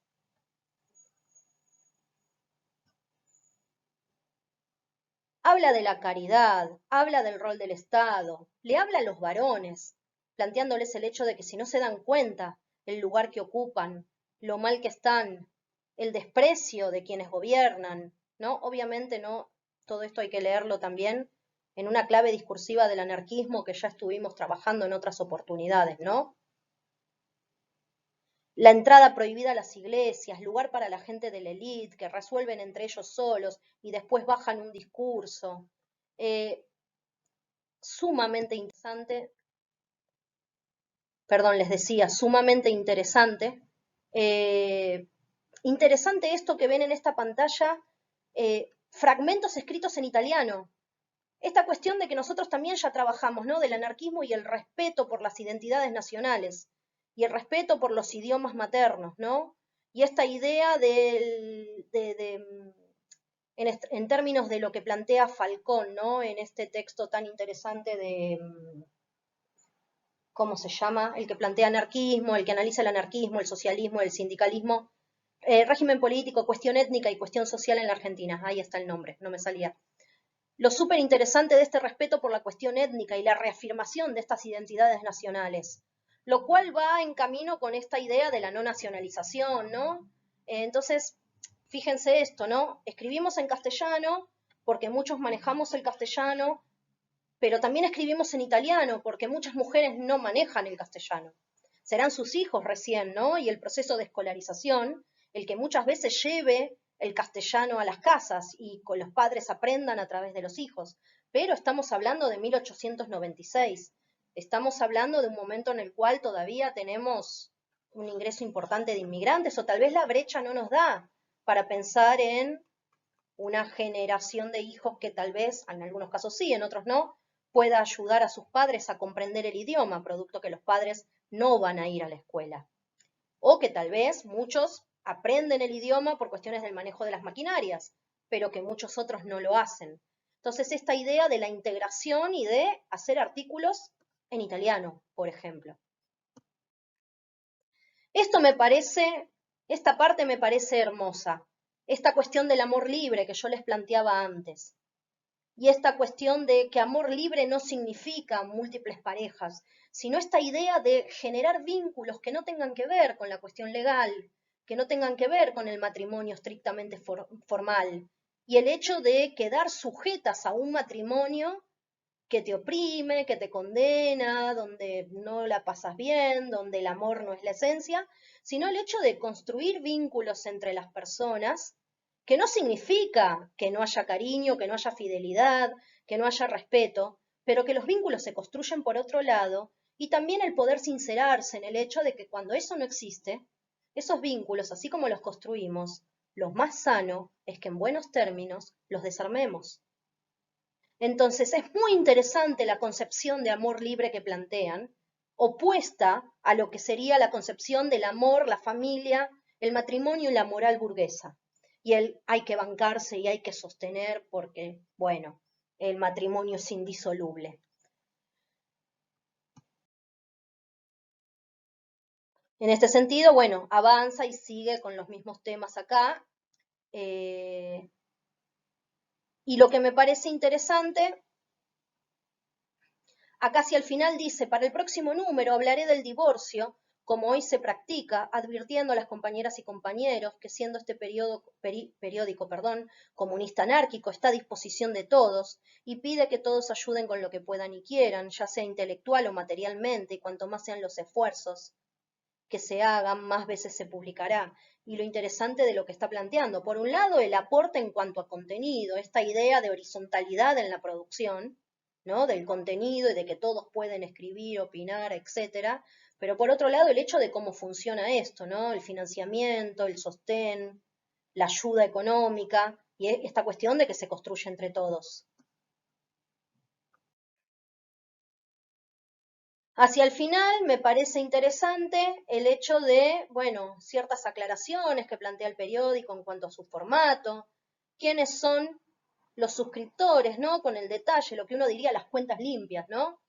Habla de la caridad, habla del rol del Estado, le habla a los varones, planteándoles el hecho de que si no se dan cuenta el lugar que ocupan, lo mal que están, el desprecio de quienes gobiernan, ¿no? Obviamente no, todo esto hay que leerlo también en una clave discursiva del anarquismo que ya estuvimos trabajando en otras oportunidades, ¿no? La entrada prohibida a las iglesias, lugar para la gente de la élite que resuelven entre ellos solos y después bajan un discurso. Eh, Sumamente interesante, perdón, les decía, sumamente interesante. Eh, Interesante esto que ven en esta pantalla, fragmentos escritos en italiano. Esta cuestión de que nosotros también ya trabajamos, ¿no? Del anarquismo y el respeto por las identidades nacionales y el respeto por los idiomas maternos, ¿no? Y esta idea en términos de lo que plantea Falcón, ¿no? En este texto tan interesante de, ¿cómo se llama? El que plantea anarquismo, el que analiza el anarquismo, el socialismo, el sindicalismo, régimen político, cuestión étnica y cuestión social en la Argentina. Ahí está el nombre, no me salía. Lo súper interesante de este respeto por la cuestión étnica y la reafirmación de estas identidades nacionales, lo cual va en camino con esta idea de la no nacionalización, ¿no? Entonces, fíjense esto, ¿no? Escribimos en castellano porque muchos manejamos el castellano, pero también escribimos en italiano porque muchas mujeres no manejan el castellano. Serán sus hijos recién, ¿no? Y el proceso de escolarización, el que muchas veces lleve el castellano a las casas y con los padres aprendan a través de los hijos. Pero estamos hablando de 1896. Estamos hablando de un momento en el cual todavía tenemos un ingreso importante de inmigrantes o tal vez la brecha no nos da para pensar en una generación de hijos que tal vez, en algunos casos sí, en otros no, pueda ayudar a sus padres a comprender el idioma, producto que los padres no van a ir a la escuela. O que tal vez muchos aprenden el idioma por cuestiones del manejo de las maquinarias, pero que muchos otros no lo hacen. Entonces, esta idea de la integración y de hacer artículos en italiano, por ejemplo. Esto me parece, esta parte me parece hermosa. Esta cuestión del amor libre que yo les planteaba antes. Y esta cuestión de que amor libre no significa múltiples parejas, sino esta idea de generar vínculos que no tengan que ver con la cuestión legal, que no tengan que ver con el matrimonio estrictamente formal, y el hecho de quedar sujetas a un matrimonio que te oprime, que te condena, donde no la pasas bien, donde el amor no es la esencia, sino el hecho de construir vínculos entre las personas, que no significa que no haya cariño, que no haya fidelidad, que no haya respeto, pero que los vínculos se construyen por otro lado, y también el poder sincerarse en el hecho de que cuando eso no existe, esos vínculos, así como los construimos, lo más sano es que en buenos términos los desarmemos. Entonces es muy interesante la concepción de amor libre que plantean, opuesta a lo que sería la concepción del amor, la familia, el matrimonio y la moral burguesa. Y el hay que bancarse y hay que sostener porque, bueno, el matrimonio es indisoluble. En este sentido, bueno, avanza y sigue con los mismos temas acá. Y lo que me parece interesante acá hacia el final dice, para el próximo número hablaré del divorcio, como hoy se practica, advirtiendo a las compañeras y compañeros que siendo este periódico comunista anárquico está a disposición de todos y pide que todos ayuden con lo que puedan y quieran, ya sea intelectual o materialmente, y cuanto más sean los esfuerzos que se hagan, más veces se publicará. Y lo interesante de lo que está planteando, por un lado, el aporte en cuanto a contenido, esta idea de horizontalidad en la producción, ¿no? Del contenido y de que todos pueden escribir, opinar, etcétera. Pero por otro lado, el hecho de cómo funciona esto, ¿no? El financiamiento, el sostén, la ayuda económica y esta cuestión de que se construye entre todos. Hacia el final me parece interesante el hecho de, bueno, ciertas aclaraciones que plantea el periódico en cuanto a su formato, quiénes son los suscriptores, ¿no? Con el detalle, lo que uno diría las cuentas limpias, ¿no?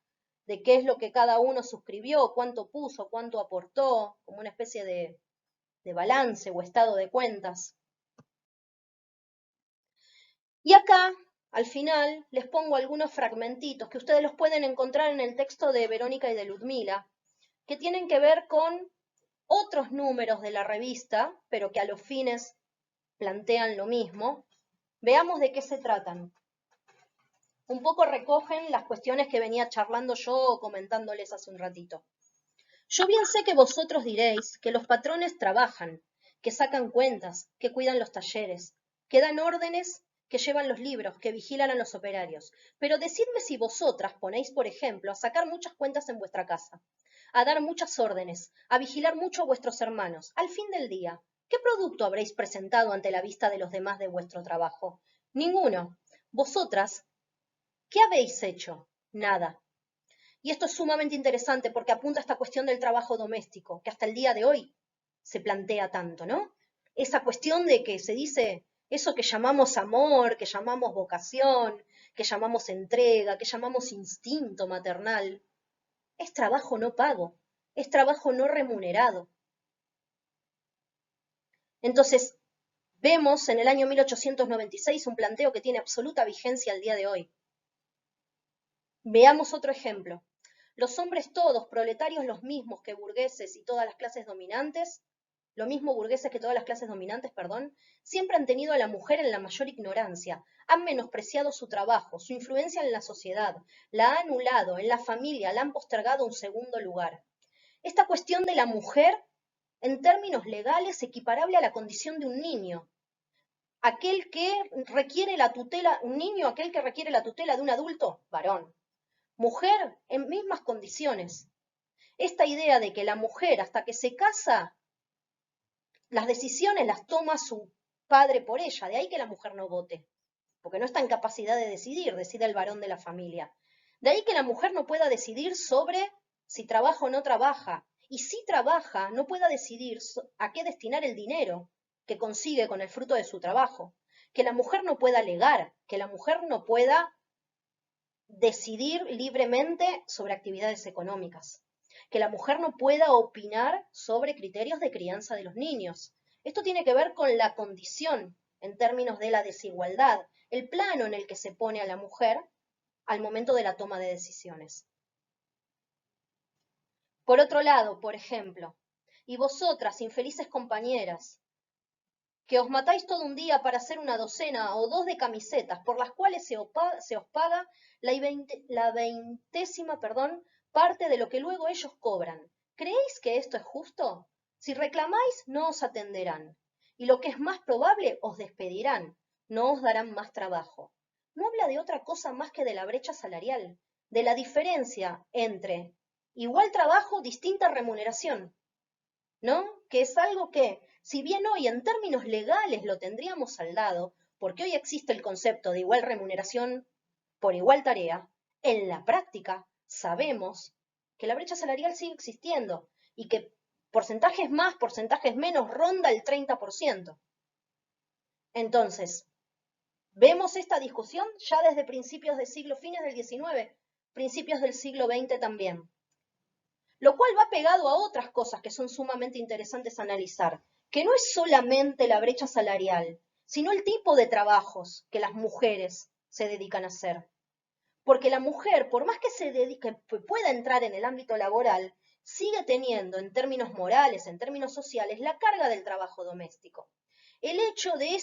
De qué es lo que cada uno suscribió, cuánto puso, cuánto aportó, como una especie de balance o estado de cuentas. Y acá, al final, les pongo algunos fragmentitos que ustedes los pueden encontrar en el texto de Verónica y de Ludmila, que tienen que ver con otros números de la revista, pero que a los fines plantean lo mismo. Veamos de qué se tratan. Un poco recogen las cuestiones que venía charlando yo o comentándoles hace un ratito. Yo bien sé que vosotros diréis que los patrones trabajan, que sacan cuentas, que cuidan los talleres, que dan órdenes, que llevan los libros, que vigilan a los operarios. Pero decidme si vosotras ponéis, por ejemplo, a sacar muchas cuentas en vuestra casa, a dar muchas órdenes, a vigilar mucho a vuestros hermanos. Al fin del día, ¿qué producto habréis presentado ante la vista de los demás de vuestro trabajo? Ninguno. Vosotras, ¿qué habéis hecho? Nada. Y esto es sumamente interesante porque apunta a esta cuestión del trabajo doméstico, que hasta el día de hoy se plantea tanto, ¿no? Esa cuestión de que se dice eso que llamamos amor, que llamamos vocación, que llamamos entrega, que llamamos instinto maternal, es trabajo no pago, es trabajo no remunerado. Entonces, vemos en el año 1896 un planteo que tiene absoluta vigencia al día de hoy. Veamos otro ejemplo. Los hombres todos, proletarios los mismos que burgueses y todas las clases dominantes, lo mismo burgueses que todas las clases dominantes, perdón, siempre han tenido a la mujer en la mayor ignorancia, han menospreciado su trabajo, su influencia en la sociedad, la han anulado, en la familia la han postergado a un segundo lugar. Esta cuestión de la mujer, en términos legales, equiparable a la condición de un niño, aquel que requiere la tutela, un niño, aquel que requiere la tutela de un adulto, varón. Mujer en mismas condiciones. Esta idea de que la mujer hasta que se casa, las decisiones las toma su padre por ella, de ahí que la mujer no vote, porque no está en capacidad de decidir, decide el varón de la familia. De ahí que la mujer no pueda decidir sobre si trabaja o no trabaja, y si trabaja, no pueda decidir a qué destinar el dinero que consigue con el fruto de su trabajo, que la mujer no pueda alegar, que la mujer no pueda decidir libremente sobre actividades económicas, que la mujer no pueda opinar sobre criterios de crianza de los niños. Esto tiene que ver con la condición en términos de la desigualdad, el plano en el que se pone a la mujer al momento de la toma de decisiones. Por otro lado, por ejemplo, y vosotras, infelices compañeras, que os matáis todo un día para hacer una docena o dos de camisetas por las cuales se os paga la veintésima, parte de lo que luego ellos cobran. ¿Creéis que esto es justo? Si reclamáis, no os atenderán. Y lo que es más probable, os despedirán. No os darán más trabajo. No habla de otra cosa más que de la brecha salarial, de la diferencia entre igual trabajo, distinta remuneración, ¿no? Que es algo que, si bien hoy en términos legales lo tendríamos saldado, porque hoy existe el concepto de igual remuneración por igual tarea, en la práctica sabemos que la brecha salarial sigue existiendo y que porcentajes más, porcentajes menos, ronda el 30%. Entonces, vemos esta discusión ya desde principios del siglo, fines del XIX, principios del siglo XX también. Lo cual va pegado a otras cosas que son sumamente interesantes a analizar, que no es solamente la brecha salarial, sino el tipo de trabajos que las mujeres se dedican a hacer. Porque la mujer, por más que pueda entrar en el ámbito laboral, sigue teniendo en términos morales, en términos sociales, la carga del trabajo doméstico. El hecho de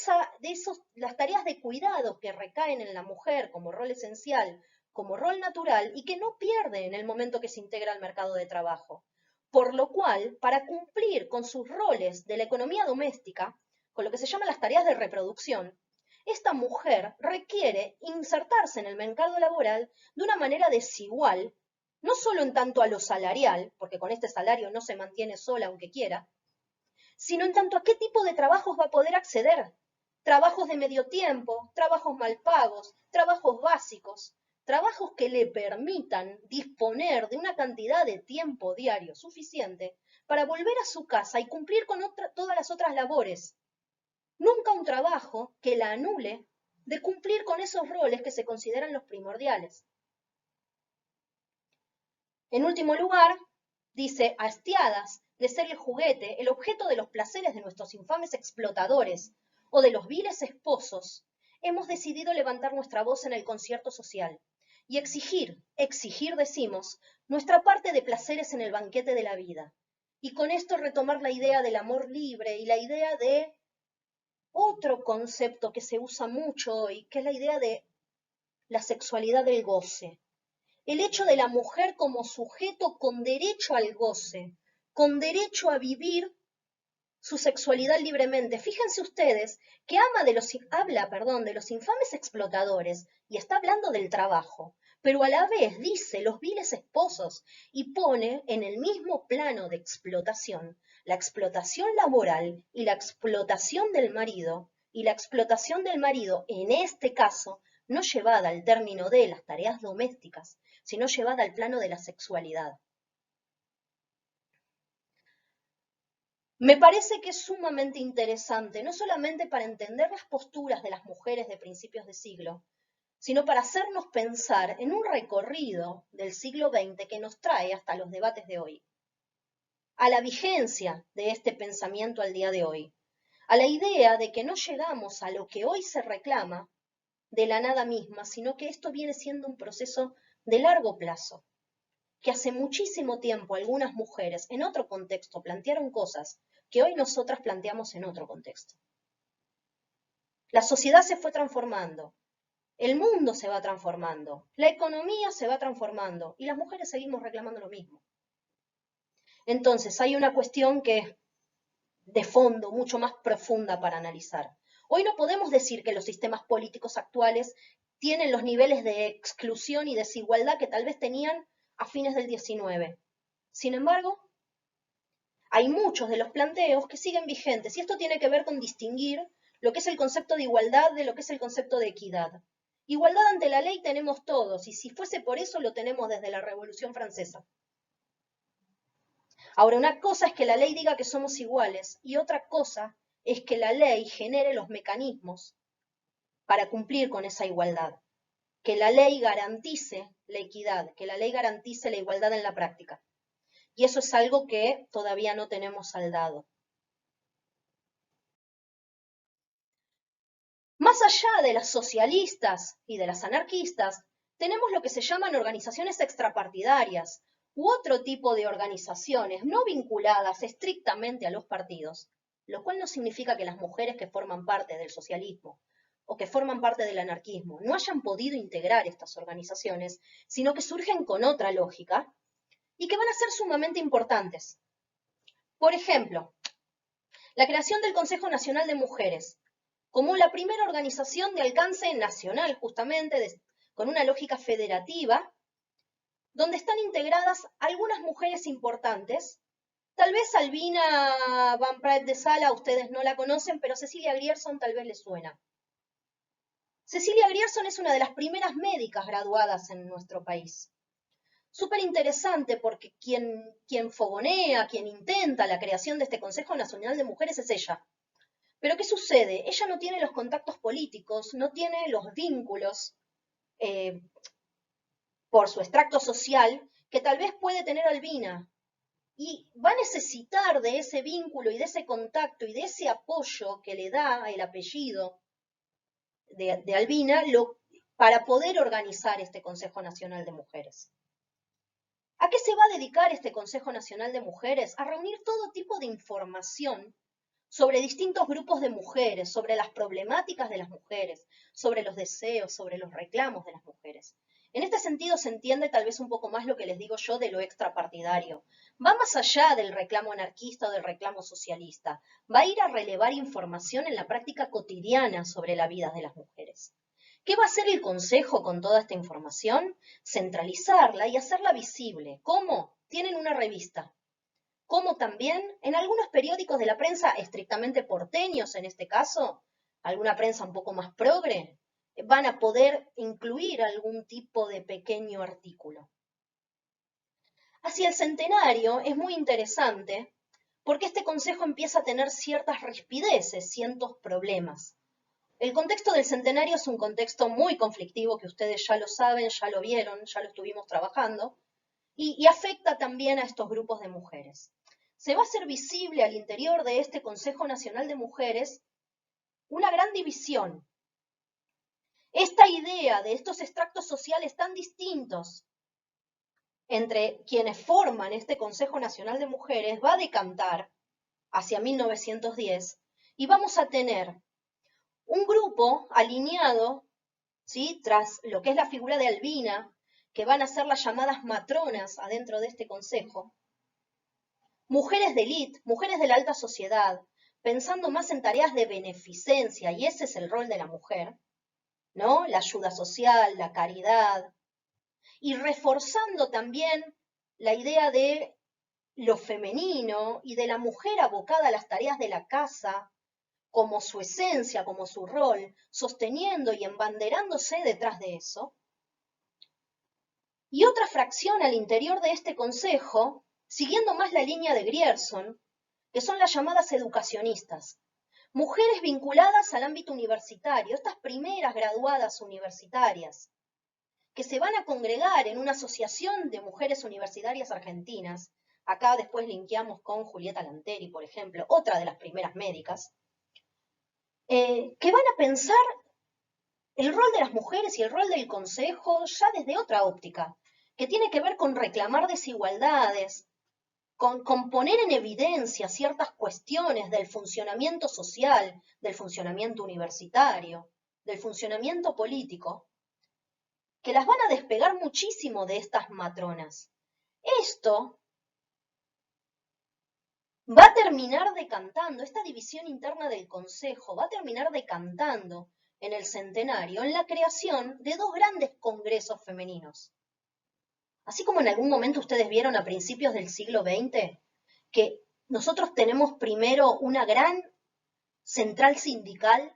las tareas de cuidado que recaen en la mujer como rol esencial, como rol natural y que no pierde en el momento que se integra al mercado de trabajo. Por lo cual, para cumplir con sus roles de la economía doméstica, con lo que se llaman las tareas de reproducción, esta mujer requiere insertarse en el mercado laboral de una manera desigual, no solo en tanto a lo salarial, porque con este salario no se mantiene sola aunque quiera, sino en tanto a qué tipo de trabajos va a poder acceder. Trabajos de medio tiempo, trabajos mal pagos, trabajos básicos, trabajos que le permitan disponer de una cantidad de tiempo diario suficiente para volver a su casa y cumplir con todas las otras labores. Nunca un trabajo que la anule de cumplir con esos roles que se consideran los primordiales. En último lugar, dice, hastiadas de ser el juguete, el objeto de los placeres de nuestros infames explotadores o de los viles esposos, hemos decidido levantar nuestra voz en el concierto social y exigir decimos, nuestra parte de placeres en el banquete de la vida. Y con esto retomar la idea del amor libre y la idea de otro concepto que se usa mucho hoy, que es la idea de la sexualidad del goce. El hecho de la mujer como sujeto con derecho al goce, con derecho a vivir su sexualidad libremente. Fíjense ustedes que habla de los infames explotadores y está hablando del trabajo, pero a la vez dice los viles esposos y pone en el mismo plano de explotación la explotación laboral y la explotación del marido, y la explotación del marido en este caso no llevada al término de las tareas domésticas, sino llevada al plano de la sexualidad. Me parece que es sumamente interesante, no solamente para entender las posturas de las mujeres de principios de siglo, sino para hacernos pensar en un recorrido del siglo XX que nos trae hasta los debates de hoy, a la vigencia de este pensamiento al día de hoy, a la idea de que no llegamos a lo que hoy se reclama de la nada misma, sino que esto viene siendo un proceso de largo plazo, que hace muchísimo tiempo algunas mujeres en otro contexto plantearon cosas que hoy nosotras planteamos en otro contexto. La sociedad se fue transformando, el mundo se va transformando, la economía se va transformando y las mujeres seguimos reclamando lo mismo. Entonces hay una cuestión que es de fondo, mucho más profunda para analizar. Hoy no podemos decir que los sistemas políticos actuales tienen los niveles de exclusión y desigualdad que tal vez tenían a fines del XIX. Sin embargo, hay muchos de los planteos que siguen vigentes y esto tiene que ver con distinguir lo que es el concepto de igualdad de lo que es el concepto de equidad. Igualdad ante la ley tenemos todos y si fuese por eso lo tenemos desde la Revolución Francesa. Ahora, una cosa es que la ley diga que somos iguales y otra cosa es que la ley genere los mecanismos para cumplir con esa igualdad. Que la ley garantice la equidad, que la ley garantice la igualdad en la práctica. Y eso es algo que todavía no tenemos saldado. Más allá de las socialistas y de las anarquistas, tenemos lo que se llaman organizaciones extrapartidarias u otro tipo de organizaciones no vinculadas estrictamente a los partidos, lo cual no significa que las mujeres que forman parte del socialismo o que forman parte del anarquismo no hayan podido integrar estas organizaciones, sino que surgen con otra lógica y que van a ser sumamente importantes. Por ejemplo, la creación del Consejo Nacional de Mujeres, como la primera organización de alcance nacional, justamente, con una lógica federativa, donde están integradas algunas mujeres importantes. Tal vez Albina Van Praet de Sala, ustedes no la conocen, pero Cecilia Grierson tal vez les suena. Cecilia Grierson es una de las primeras médicas graduadas en nuestro país. Súper interesante porque quien fogonea, quien intenta la creación de este Consejo Nacional de Mujeres es ella. Pero ¿qué sucede? Ella no tiene los contactos políticos, no tiene los vínculos por su extracto social que tal vez puede tener Albina. Y va a necesitar de ese vínculo y de ese contacto y de ese apoyo que le da el apellido de Albina para poder organizar este Consejo Nacional de Mujeres. ¿A qué se va a dedicar este Consejo Nacional de Mujeres? A reunir todo tipo de información sobre distintos grupos de mujeres, sobre las problemáticas de las mujeres, sobre los deseos, sobre los reclamos de las mujeres. En este sentido se entiende tal vez un poco más lo que les digo yo de lo extrapartidario. Va más allá del reclamo anarquista o del reclamo socialista. Va a ir a relevar información en la práctica cotidiana sobre la vida de las mujeres. ¿Qué va a hacer el Consejo con toda esta información? Centralizarla y hacerla visible. ¿Cómo? Tienen una revista. Como también en algunos periódicos de la prensa estrictamente porteños en este caso, alguna prensa un poco más progre, van a poder incluir algún tipo de pequeño artículo. Hacia el centenario es muy interesante porque este consejo empieza a tener ciertas rispideces, ciertos problemas. El contexto del centenario es un contexto muy conflictivo que ustedes ya lo saben, ya lo vieron, ya lo estuvimos trabajando, y afecta también a estos grupos de mujeres. Se va a hacer visible al interior de este Consejo Nacional de Mujeres una gran división. Esta idea de estos extractos sociales tan distintos entre quienes forman este Consejo Nacional de Mujeres va a decantar hacia 1910 y vamos a tener un grupo alineado, ¿sí?, tras lo que es la figura de Albina, que van a ser las llamadas matronas adentro de este consejo, mujeres de élite, mujeres de la alta sociedad, pensando más en tareas de beneficencia, y ese es el rol de la mujer, ¿no? La ayuda social, la caridad, y reforzando también la idea de lo femenino y de la mujer abocada a las tareas de la casa, como su esencia, como su rol, sosteniendo y embanderándose detrás de eso. Y otra fracción al interior de este consejo, siguiendo más la línea de Grierson, que son las llamadas educacionistas, mujeres vinculadas al ámbito universitario, estas primeras graduadas universitarias, que se van a congregar en una asociación de mujeres universitarias argentinas. Acá después linkeamos con Julieta Lanteri, por ejemplo, otra de las primeras médicas, que van a pensar el rol de las mujeres y el rol del consejo ya desde otra óptica, que tiene que ver con reclamar desigualdades, con poner en evidencia ciertas cuestiones del funcionamiento social, del funcionamiento universitario, del funcionamiento político, que las van a despegar muchísimo de estas matronas. Esto va a terminar decantando, esta división interna del Consejo va a terminar decantando en el centenario en la creación de dos grandes congresos femeninos. Así como en algún momento ustedes vieron a principios del siglo XX que nosotros tenemos primero una gran central sindical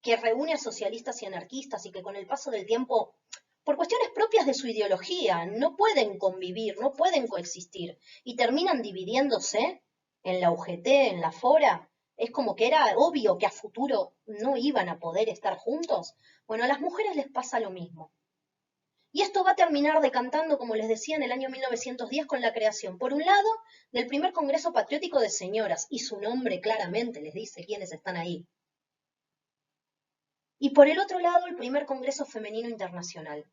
que reúne a socialistas y anarquistas y que con el paso del tiempo, por cuestiones propias de su ideología, no pueden convivir, no pueden coexistir y terminan dividiéndose en la UGT, en la FORA. Es como que era obvio que a futuro no iban a poder estar juntos. Bueno, a las mujeres les pasa lo mismo. Y esto va a terminar decantando, como les decía, en el año 1910 con la creación, por un lado, del primer Congreso Patriótico de Señoras, y su nombre claramente les dice quiénes están ahí. Y por el otro lado, el primer Congreso Femenino Internacional.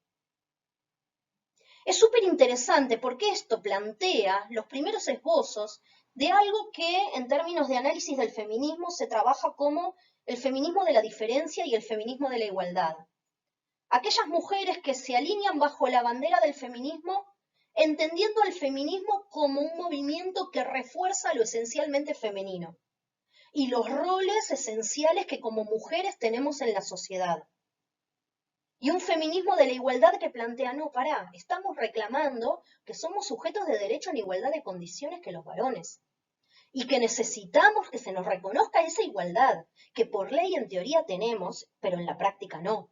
Es súper interesante porque esto plantea los primeros esbozos de algo que en términos de análisis del feminismo se trabaja como el feminismo de la diferencia y el feminismo de la igualdad. Aquellas mujeres que se alinean bajo la bandera del feminismo, entendiendo al feminismo como un movimiento que refuerza lo esencialmente femenino y los roles esenciales que como mujeres tenemos en la sociedad. Y un feminismo de la igualdad que plantea, no, pará, estamos reclamando que somos sujetos de derecho en igualdad de condiciones que los varones. Y que necesitamos que se nos reconozca esa igualdad, que por ley en teoría tenemos, pero en la práctica no.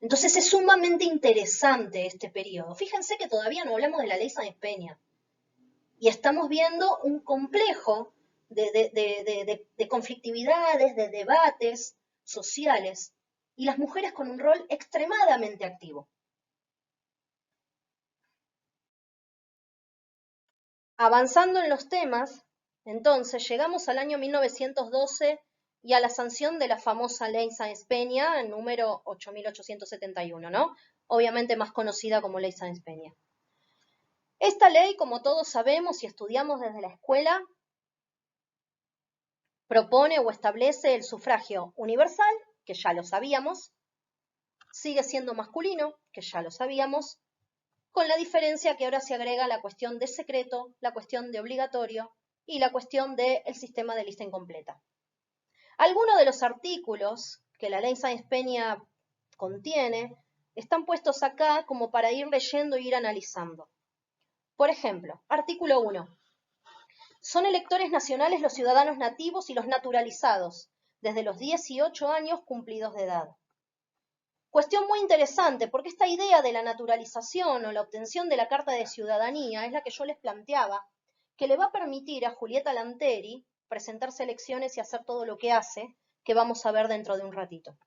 Entonces es sumamente interesante este periodo. Fíjense que todavía no hablamos de la ley Sáenz Peña. Y estamos viendo un complejo de conflictividades, de debates sociales, y las mujeres con un rol extremadamente activo. Avanzando en los temas, entonces llegamos al año 1912 y a la sanción de la famosa ley Sáenz Peña, número 8871, ¿no? Obviamente más conocida como ley Sáenz Peña. Esta ley, como todos sabemos y estudiamos desde la escuela, propone o establece el sufragio universal, que ya lo sabíamos, sigue siendo masculino, que ya lo sabíamos, con la diferencia que ahora se agrega la cuestión de secreto, la cuestión de obligatorio y la cuestión del sistema de lista incompleta. Algunos de los artículos que la ley Sáenz Peña contiene están puestos acá como para ir leyendo e ir analizando. Por ejemplo, artículo 1. Son electores nacionales los ciudadanos nativos y los naturalizados, desde los 18 años cumplidos de edad. Cuestión muy interesante, porque esta idea de la naturalización o la obtención de la Carta de Ciudadanía es la que yo les planteaba, que le va a permitir a Julieta Lanteri presentarse a elecciones y hacer todo lo que hace, que vamos a ver dentro de un ratito.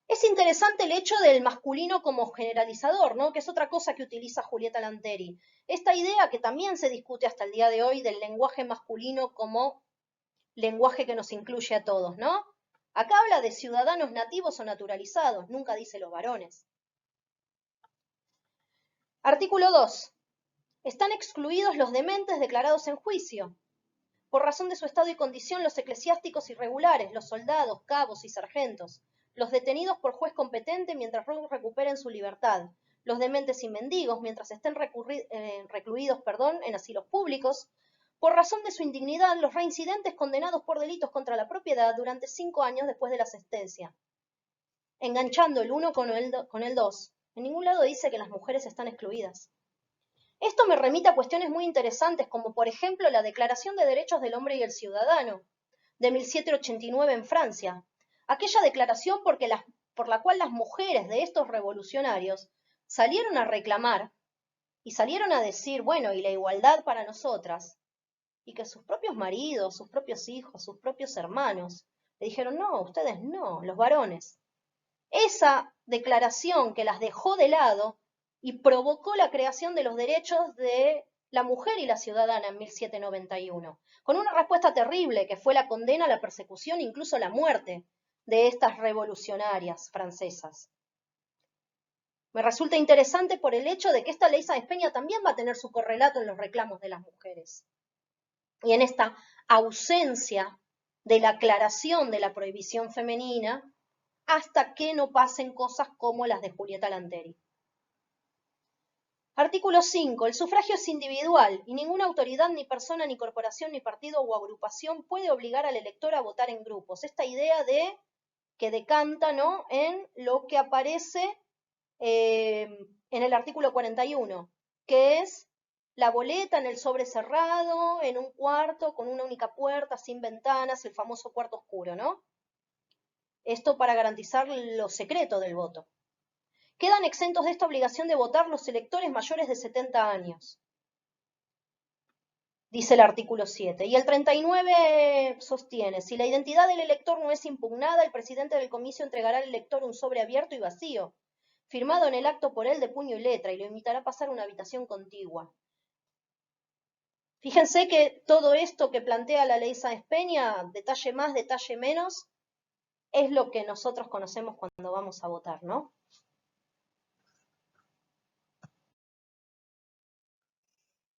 Es interesante el hecho del masculino como generalizador, ¿no? Que es otra cosa que utiliza Julieta Lanteri. Esta idea que también se discute hasta el día de hoy del lenguaje masculino como lenguaje que nos incluye a todos, ¿no? Acá habla de ciudadanos nativos o naturalizados, nunca dice los varones. Artículo 2. Están excluidos los dementes declarados en juicio. Por razón de su estado y condición, los eclesiásticos irregulares, los soldados, cabos y sargentos, los detenidos por juez competente mientras recuperen su libertad, los dementes y mendigos mientras estén recluidos en asilos públicos, por razón de su indignidad, los reincidentes condenados por delitos contra la propiedad durante 5 años después de la sentencia. Enganchando el 1 con el 2, en ningún lado dice que las mujeres están excluidas. Esto me remite a cuestiones muy interesantes, como por ejemplo la Declaración de Derechos del Hombre y el Ciudadano, de 1789 en Francia. Aquella declaración por la cual las mujeres de estos revolucionarios salieron a reclamar y salieron a decir, bueno, y la igualdad para nosotras, y que sus propios maridos, sus propios hijos, sus propios hermanos le dijeron, no, ustedes no, los varones. Esa declaración que las dejó de lado y provocó la creación de los derechos de la mujer y la ciudadana en 1791, con una respuesta terrible que fue la condena, la persecución, incluso la muerte de estas revolucionarias francesas. Me resulta interesante por el hecho de que esta ley Sáenz Peña también va a tener su correlato en los reclamos de las mujeres. Y en esta ausencia de la aclaración de la prohibición femenina hasta que no pasen cosas como las de Julieta Lanteri. Artículo 5. El sufragio es individual y ninguna autoridad, ni persona, ni corporación, ni partido o agrupación puede obligar al elector a votar en grupos. Esta idea de que decanta, ¿no?, en lo que aparece en el artículo 41, que es la boleta en el sobre cerrado, en un cuarto, con una única puerta, sin ventanas, el famoso cuarto oscuro, ¿no? Esto para garantizar lo secreto del voto. Quedan exentos de esta obligación de votar los electores mayores de 70 años, dice el artículo 7. Y el 39 sostiene, si la identidad del elector no es impugnada, el presidente del comicio entregará al elector un sobre abierto y vacío, firmado en el acto por él de puño y letra, y lo invitará a pasar a una habitación contigua. Fíjense que todo esto que plantea la ley Sáenz Peña, detalle más, detalle menos, es lo que nosotros conocemos cuando vamos a votar, ¿no?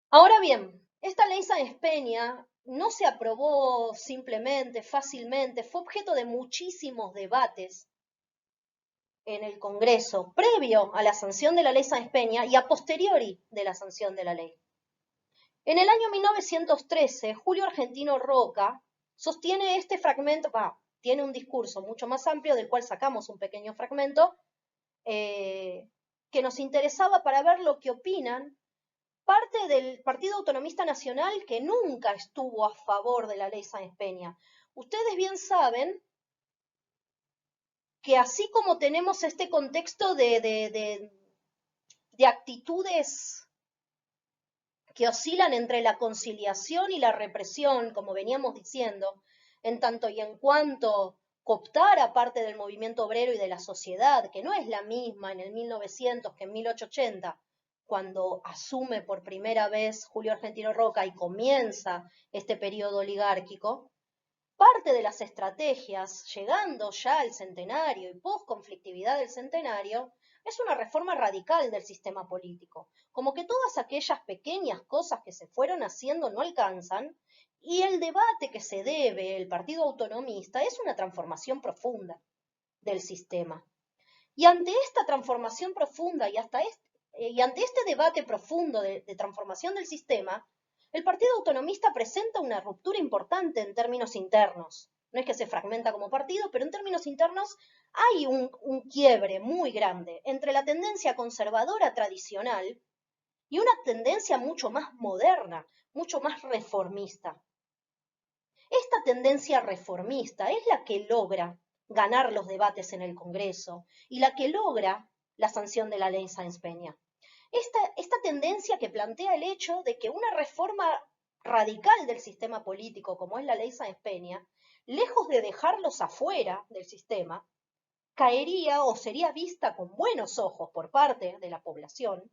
Ahora bien, esta ley Sáenz Peña no se aprobó simplemente, fácilmente, fue objeto de muchísimos debates en el Congreso, previo a la sanción de la ley Sáenz Peña y a posteriori de la sanción de la ley. En el año 1913, Julio Argentino Roca sostiene este fragmento, tiene un discurso mucho más amplio del cual sacamos un pequeño fragmento, que nos interesaba para ver lo que opinan parte del Partido Autonomista Nacional, que nunca estuvo a favor de la ley Sáenz Peña. Ustedes bien saben que así como tenemos este contexto de actitudes que oscilan entre la conciliación y la represión, como veníamos diciendo, en tanto y en cuanto cooptar a parte del movimiento obrero y de la sociedad, que no es la misma en el 1900 que en 1880, cuando asume por primera vez Julio Argentino Roca y comienza este periodo oligárquico, parte de las estrategias, llegando ya al centenario y post-conflictividad del centenario, es una reforma radical del sistema político, como que todas aquellas pequeñas cosas que se fueron haciendo no alcanzan, y el debate que se debe el Partido Autonomista es una transformación profunda del sistema. Y ante esta transformación profunda y ante este debate profundo de transformación del sistema, el Partido Autonomista presenta una ruptura importante en términos internos. No es que se fragmenta como partido, pero en términos internos hay un quiebre muy grande entre la tendencia conservadora tradicional y una tendencia mucho más moderna, mucho más reformista. Esta tendencia reformista es la que logra ganar los debates en el Congreso y la que logra la sanción de la ley Sáenz-Peña. Esta tendencia que plantea el hecho de que una reforma radical del sistema político, como es la ley Sáenz-Peña, lejos de dejarlos afuera del sistema, caería o sería vista con buenos ojos por parte de la población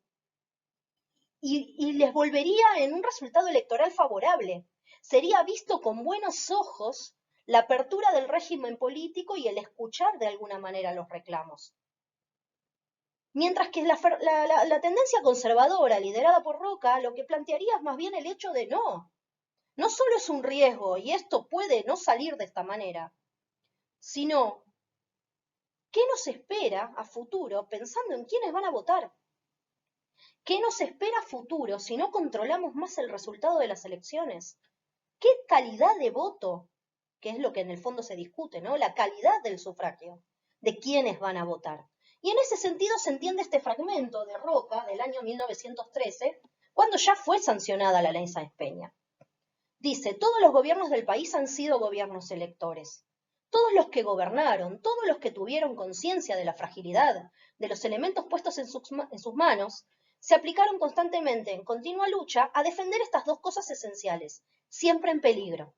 y les volvería en un resultado electoral favorable. Sería visto con buenos ojos la apertura del régimen político y el escuchar de alguna manera los reclamos. Mientras que la tendencia conservadora liderada por Roca lo que plantearía es más bien el hecho de no solo es un riesgo y esto puede no salir de esta manera, sino qué nos espera a futuro pensando en quiénes van a votar. ¿Qué nos espera a futuro si no controlamos más el resultado de las elecciones? ¿Qué calidad de voto? Que es lo que en el fondo se discute, ¿no? La calidad del sufragio, de quiénes van a votar. Y en ese sentido se entiende este fragmento de Roca del año 1913, cuando ya fue sancionada la ley Sáenz-Peña. Dice, todos los gobiernos del país han sido gobiernos electores. Todos los que gobernaron, todos los que tuvieron conciencia de la fragilidad de los elementos puestos en sus manos, se aplicaron constantemente en continua lucha a defender estas dos cosas esenciales, siempre en peligro.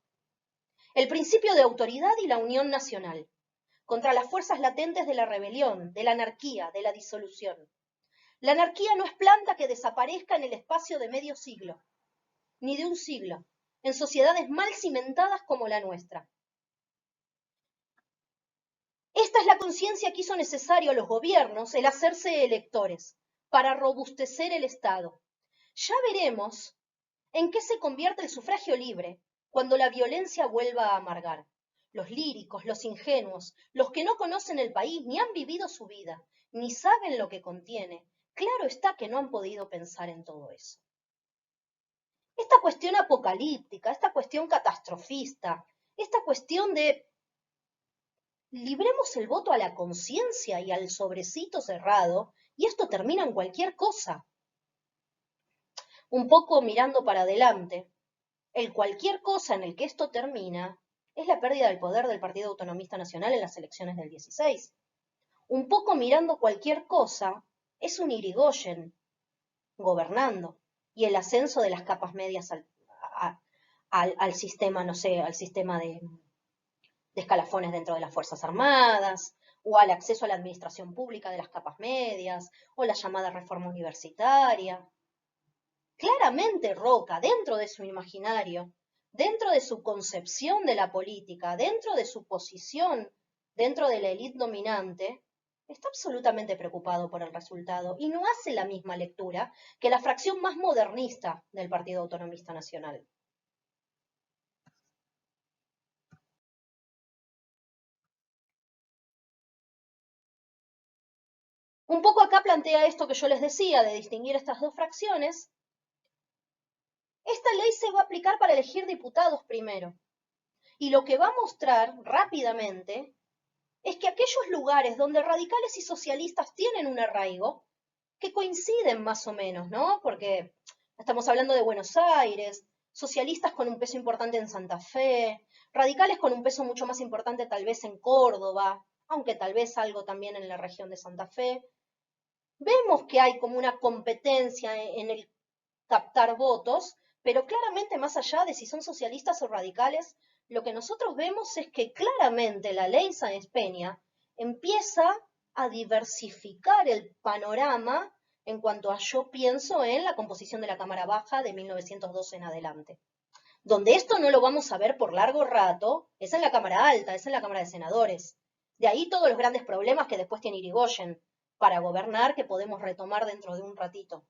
El principio de autoridad y la unión nacional, contra las fuerzas latentes de la rebelión, de la anarquía, de la disolución. La anarquía no es planta que desaparezca en el espacio de medio siglo, ni de un siglo, en sociedades mal cimentadas como la nuestra. Esta es la conciencia que hizo necesario a los gobiernos el hacerse electores, para robustecer el Estado. Ya veremos en qué se convierte el sufragio libre cuando la violencia vuelva a amargar. Los líricos, los ingenuos, los que no conocen el país, ni han vivido su vida, ni saben lo que contiene, claro está que no han podido pensar en todo eso. Esta cuestión apocalíptica, esta cuestión catastrofista, esta cuestión de libremos el voto a la conciencia y al sobrecito cerrado, y esto termina en cualquier cosa. Un poco mirando para adelante, el cualquier cosa en el que esto termina es la pérdida del poder del Partido Autonomista Nacional en las elecciones del 16. Un poco mirando cualquier cosa es un Irigoyen gobernando y el ascenso de las capas medias al sistema, no sé, al sistema de escalafones dentro de las Fuerzas Armadas, o al acceso a la administración pública de las capas medias, o la llamada reforma universitaria. Claramente Roca, dentro de su imaginario, dentro de su concepción de la política, dentro de su posición, dentro de la élite dominante, está absolutamente preocupado por el resultado y no hace la misma lectura que la fracción más modernista del Partido Autonomista Nacional. Un poco acá plantea esto que yo les decía, de distinguir estas dos fracciones. Esta ley se va a aplicar para elegir diputados primero. Y lo que va a mostrar rápidamente es que aquellos lugares donde radicales y socialistas tienen un arraigo, que coinciden más o menos, ¿no? Porque estamos hablando de Buenos Aires, socialistas con un peso importante en Santa Fe, radicales con un peso mucho más importante tal vez en Córdoba, aunque tal vez algo también en la región de Santa Fe. Vemos que hay como una competencia en el captar votos, pero claramente más allá de si son socialistas o radicales, lo que nosotros vemos es que claramente la ley Sáenz-Peña empieza a diversificar el panorama en cuanto a yo pienso en la composición de la Cámara Baja de 1912 en adelante. Donde esto no lo vamos a ver por largo rato es en la Cámara Alta, es en la Cámara de Senadores. De ahí todos los grandes problemas que después tiene Irigoyen para gobernar, que podemos retomar dentro de un ratito.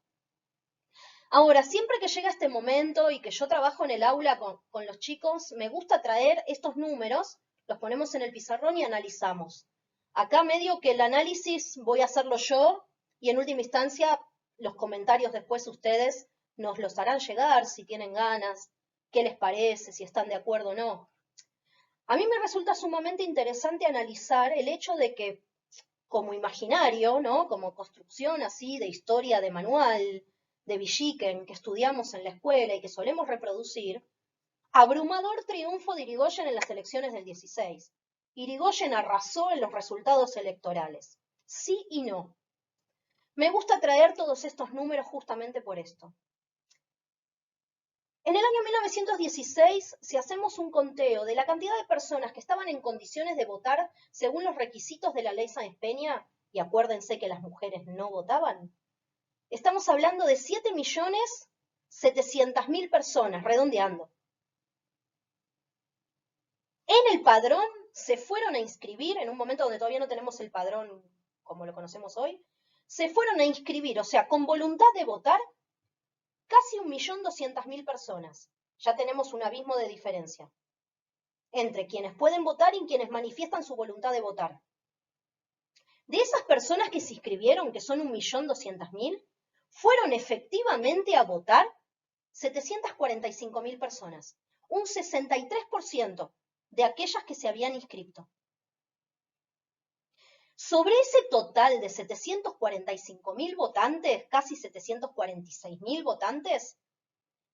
Ahora, siempre que llega este momento y que yo trabajo en el aula con los chicos, me gusta traer estos números, los ponemos en el pizarrón y analizamos. Acá medio que el análisis voy a hacerlo yo y en última instancia los comentarios después ustedes nos los harán llegar si tienen ganas, qué les parece, si están de acuerdo o no. A mí me resulta sumamente interesante analizar el hecho de que como imaginario, ¿no? Como construcción así de historia de manual, de Villiquen, que estudiamos en la escuela y que solemos reproducir, Abrumador triunfo de Irigoyen en las elecciones del 16. Irigoyen arrasó en los resultados electorales. Sí y no. Me gusta traer todos estos números justamente por esto. En el año 1916, si hacemos un conteo de la cantidad de personas que estaban en condiciones de votar según los requisitos de la ley Sáenz Peña, y acuérdense que las mujeres no votaban, estamos hablando de 7.700.000 personas, redondeando. En el padrón se fueron a inscribir, en un momento donde todavía no tenemos el padrón como lo conocemos hoy, se fueron a inscribir, o sea, con voluntad de votar, casi 1.200.000 personas. Ya tenemos un abismo de diferencia entre quienes pueden votar y quienes manifiestan su voluntad de votar. De esas personas que se inscribieron, que son 1.200.000, fueron efectivamente a votar 745.000 personas, un 63% de aquellas que se habían inscrito. Sobre ese total de 745.000 votantes, casi 746.000 votantes,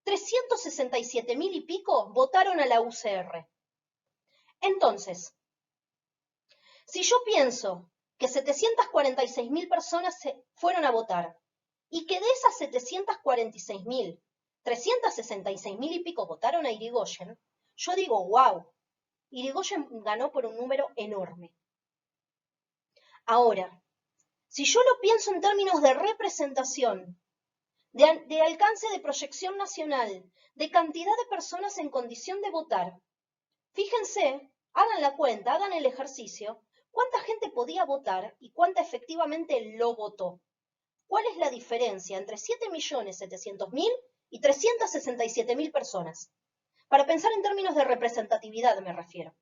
367.000 y pico votaron a la UCR. Entonces, si yo pienso que 746.000 personas fueron a votar y que de esas 746.000, 366.000 y pico votaron a Irigoyen, yo digo, wow, Irigoyen ganó por un número enorme. Ahora, si yo lo pienso en términos de representación, de alcance de proyección nacional, de cantidad de personas en condición de votar, fíjense, hagan la cuenta, hagan el ejercicio, cuánta gente podía votar y cuánta efectivamente lo votó. ¿Cuál es la diferencia entre 7.700.000 y 367.000 personas? Para pensar en términos de representatividad me refiero.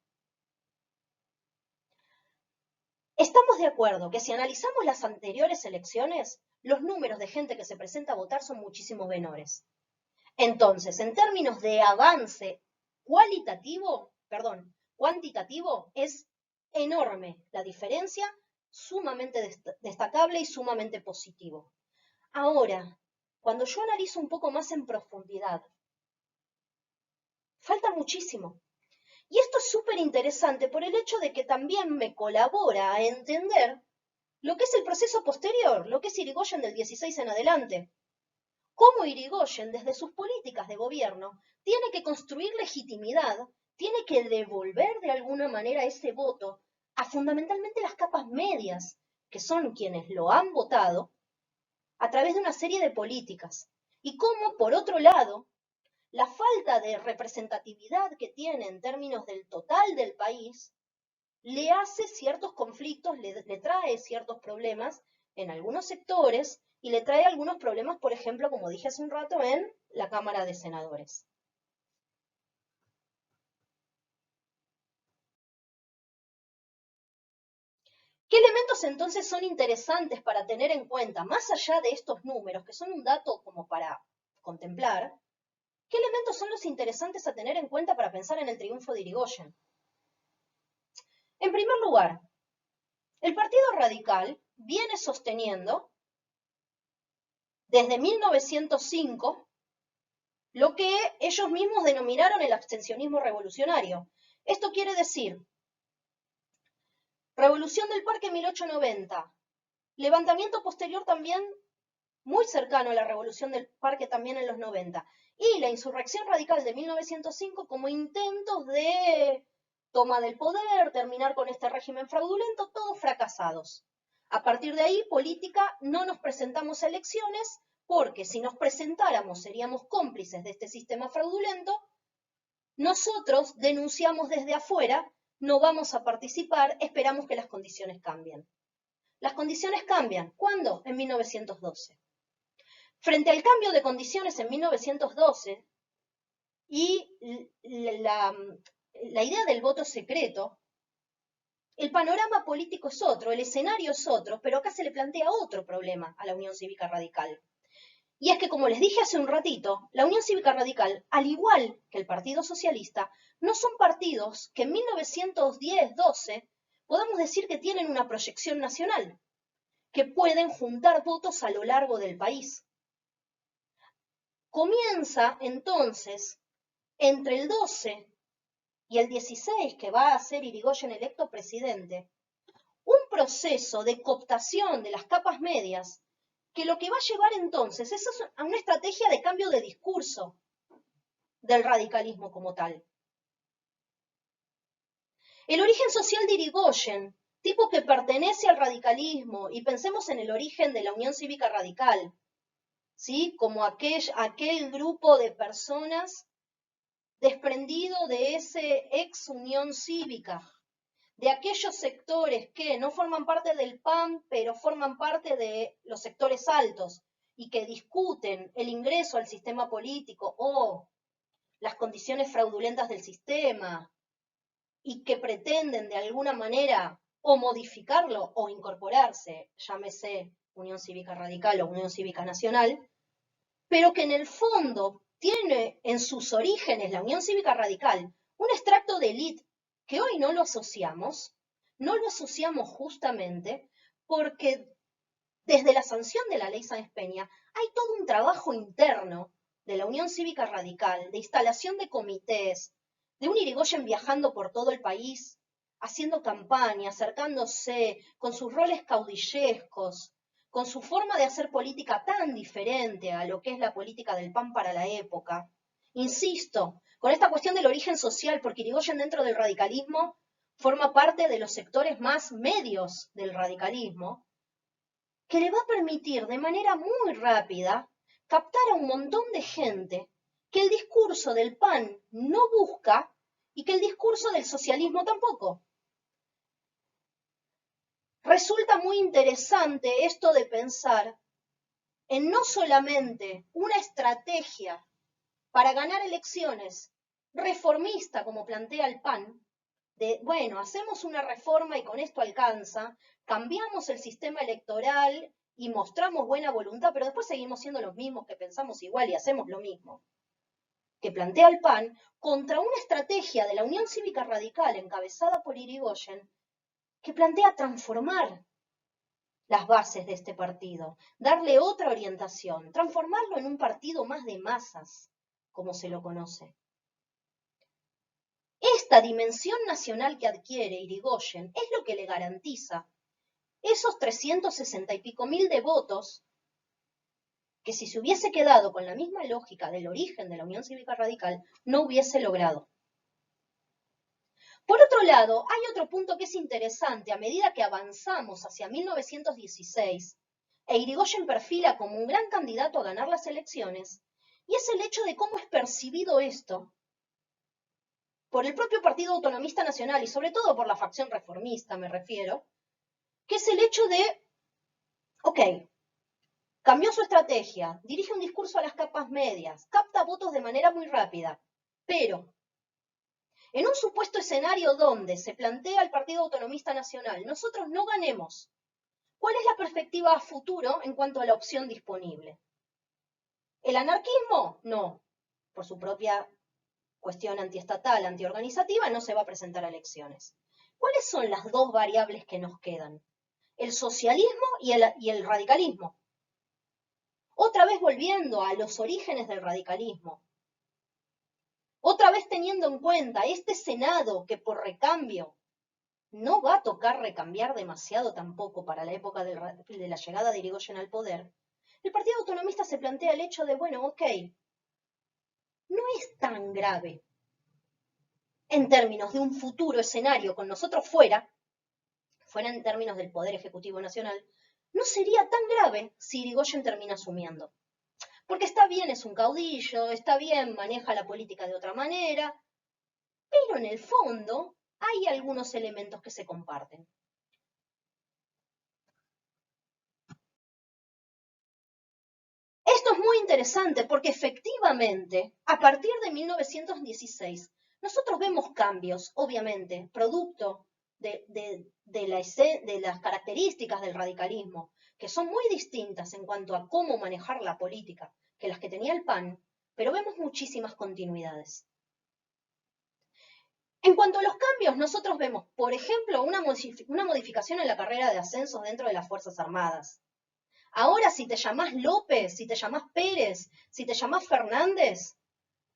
Estamos de acuerdo que si analizamos las anteriores elecciones, los números de gente que se presenta a votar son muchísimo menores. Entonces, en términos de avance cuantitativo, es enorme la diferencia, sumamente destacable y sumamente positivo. Ahora, cuando yo analizo un poco más en profundidad, falta muchísimo. Y esto es súper interesante por el hecho de que también me colabora a entender lo que es el proceso posterior, lo que es Irigoyen del 16 en adelante. Cómo Irigoyen, desde sus políticas de gobierno, tiene que construir legitimidad, tiene que devolver de alguna manera ese voto a fundamentalmente las capas medias, que son quienes lo han votado, a través de una serie de políticas. Y cómo, por otro lado, la falta de representatividad que tiene en términos del total del país le hace ciertos conflictos, le trae ciertos problemas en algunos sectores y le trae algunos problemas, por ejemplo, como dije hace un rato, en la Cámara de Senadores. ¿Qué elementos entonces son interesantes para tener en cuenta, más allá de estos números, que son un dato como para contemplar? ¿Qué elementos son los interesantes a tener en cuenta para pensar en el triunfo de Irigoyen? En primer lugar, el Partido Radical viene sosteniendo desde 1905 lo que ellos mismos denominaron el abstencionismo revolucionario. Esto quiere decir, Revolución del Parque 1890, levantamiento posterior también muy cercano a la Revolución del Parque también en los 90, y la insurrección radical de 1905 como intentos de toma del poder, terminar con este régimen fraudulento, todos fracasados. A partir de ahí, política, no nos presentamos a elecciones, porque si nos presentáramos seríamos cómplices de este sistema fraudulento. Nosotros denunciamos desde afuera, no vamos a participar, esperamos que las condiciones cambien. Las condiciones cambian. ¿Cuándo? En 1912. Frente al cambio de condiciones en 1912 y la idea del voto secreto, el panorama político es otro, el escenario es otro, pero acá se le plantea otro problema a la Unión Cívica Radical. Y es que, como les dije hace un ratito, la Unión Cívica Radical, al igual que el Partido Socialista, no son partidos que en 1910-12 podamos decir que tienen una proyección nacional, que pueden juntar votos a lo largo del país. Comienza entonces entre el 12 y el 16, que va a ser Irigoyen electo presidente, un proceso de cooptación de las capas medias que lo que va a llevar entonces es a una estrategia de cambio de discurso del radicalismo como tal. El origen social de Irigoyen, tipo que pertenece al radicalismo, y pensemos en el origen de la Unión Cívica Radical, ¿sí? Como aquel grupo de personas desprendido de ese ex Unión Cívica, de aquellos sectores que no forman parte del PAN, pero forman parte de los sectores altos y que discuten el ingreso al sistema político o las condiciones fraudulentas del sistema y que pretenden de alguna manera o modificarlo o incorporarse, llámese Unión Cívica Radical o Unión Cívica Nacional, pero que en el fondo tiene en sus orígenes la Unión Cívica Radical un extracto de élite que hoy no lo asociamos justamente porque desde la sanción de la ley Sáenz Peña hay todo un trabajo interno de la Unión Cívica Radical, de instalación de comités, de un Irigoyen viajando por todo el país, haciendo campaña, acercándose, con sus roles caudillescos, con su forma de hacer política tan diferente a lo que es la política del PAN para la época. Insisto, con esta cuestión del origen social, porque Irigoyen dentro del radicalismo forma parte de los sectores más medios del radicalismo, que le va a permitir de manera muy rápida captar a un montón de gente que el discurso del PAN no busca y que el discurso del socialismo tampoco. Resulta muy interesante esto de pensar en no solamente una estrategia para ganar elecciones reformista, como plantea el PAN, de, bueno, hacemos una reforma y con esto alcanza, cambiamos el sistema electoral y mostramos buena voluntad, pero después seguimos siendo los mismos que pensamos igual y hacemos lo mismo, que plantea el PAN, contra una estrategia de la Unión Cívica Radical encabezada por Irigoyen, que plantea transformar las bases de este partido, darle otra orientación, transformarlo en un partido más de masas, como se lo conoce. Esta dimensión nacional que adquiere Irigoyen es lo que le garantiza esos 360 y pico mil de votos que si se hubiese quedado con la misma lógica del origen de la Unión Cívica Radical, no hubiese logrado. Por otro lado, hay otro punto que es interesante a medida que avanzamos hacia 1916 e Irigoyen perfila como un gran candidato a ganar las elecciones, y es el hecho de cómo es percibido esto por el propio Partido Autonomista Nacional y sobre todo por la facción reformista, me refiero, que es el hecho de, ok, cambió su estrategia, dirige un discurso a las capas medias, capta votos de manera muy rápida, pero en un supuesto escenario donde se plantea el Partido Autonomista Nacional, nosotros no ganemos, ¿cuál es la perspectiva a futuro en cuanto a la opción disponible? ¿El anarquismo? No, por su propia cuestión antiestatal, antiorganizativa, no se va a presentar a elecciones. ¿Cuáles son las dos variables que nos quedan? El socialismo y el radicalismo. Otra vez volviendo a los orígenes del radicalismo. Otra vez teniendo en cuenta este Senado que por recambio no va a tocar recambiar demasiado tampoco para la época de la llegada de Irigoyen al poder, el Partido Autonomista se plantea el hecho de, bueno, ok, no es tan grave en términos de un futuro escenario con nosotros fuera en términos del Poder Ejecutivo Nacional, no sería tan grave si Irigoyen termina asumiendo. Porque está bien, es un caudillo, está bien, maneja la política de otra manera, pero en el fondo hay algunos elementos que se comparten. Esto es muy interesante porque efectivamente, a partir de 1916, nosotros vemos cambios, obviamente, producto de las características del radicalismo, que son muy distintas en cuanto a cómo manejar la política que las que tenía el PAN, pero vemos muchísimas continuidades. En cuanto a los cambios, nosotros vemos, por ejemplo, una modificación en la carrera de ascensos dentro de las Fuerzas Armadas. Ahora, si te llamás López, si te llamás Pérez, si te llamás Fernández,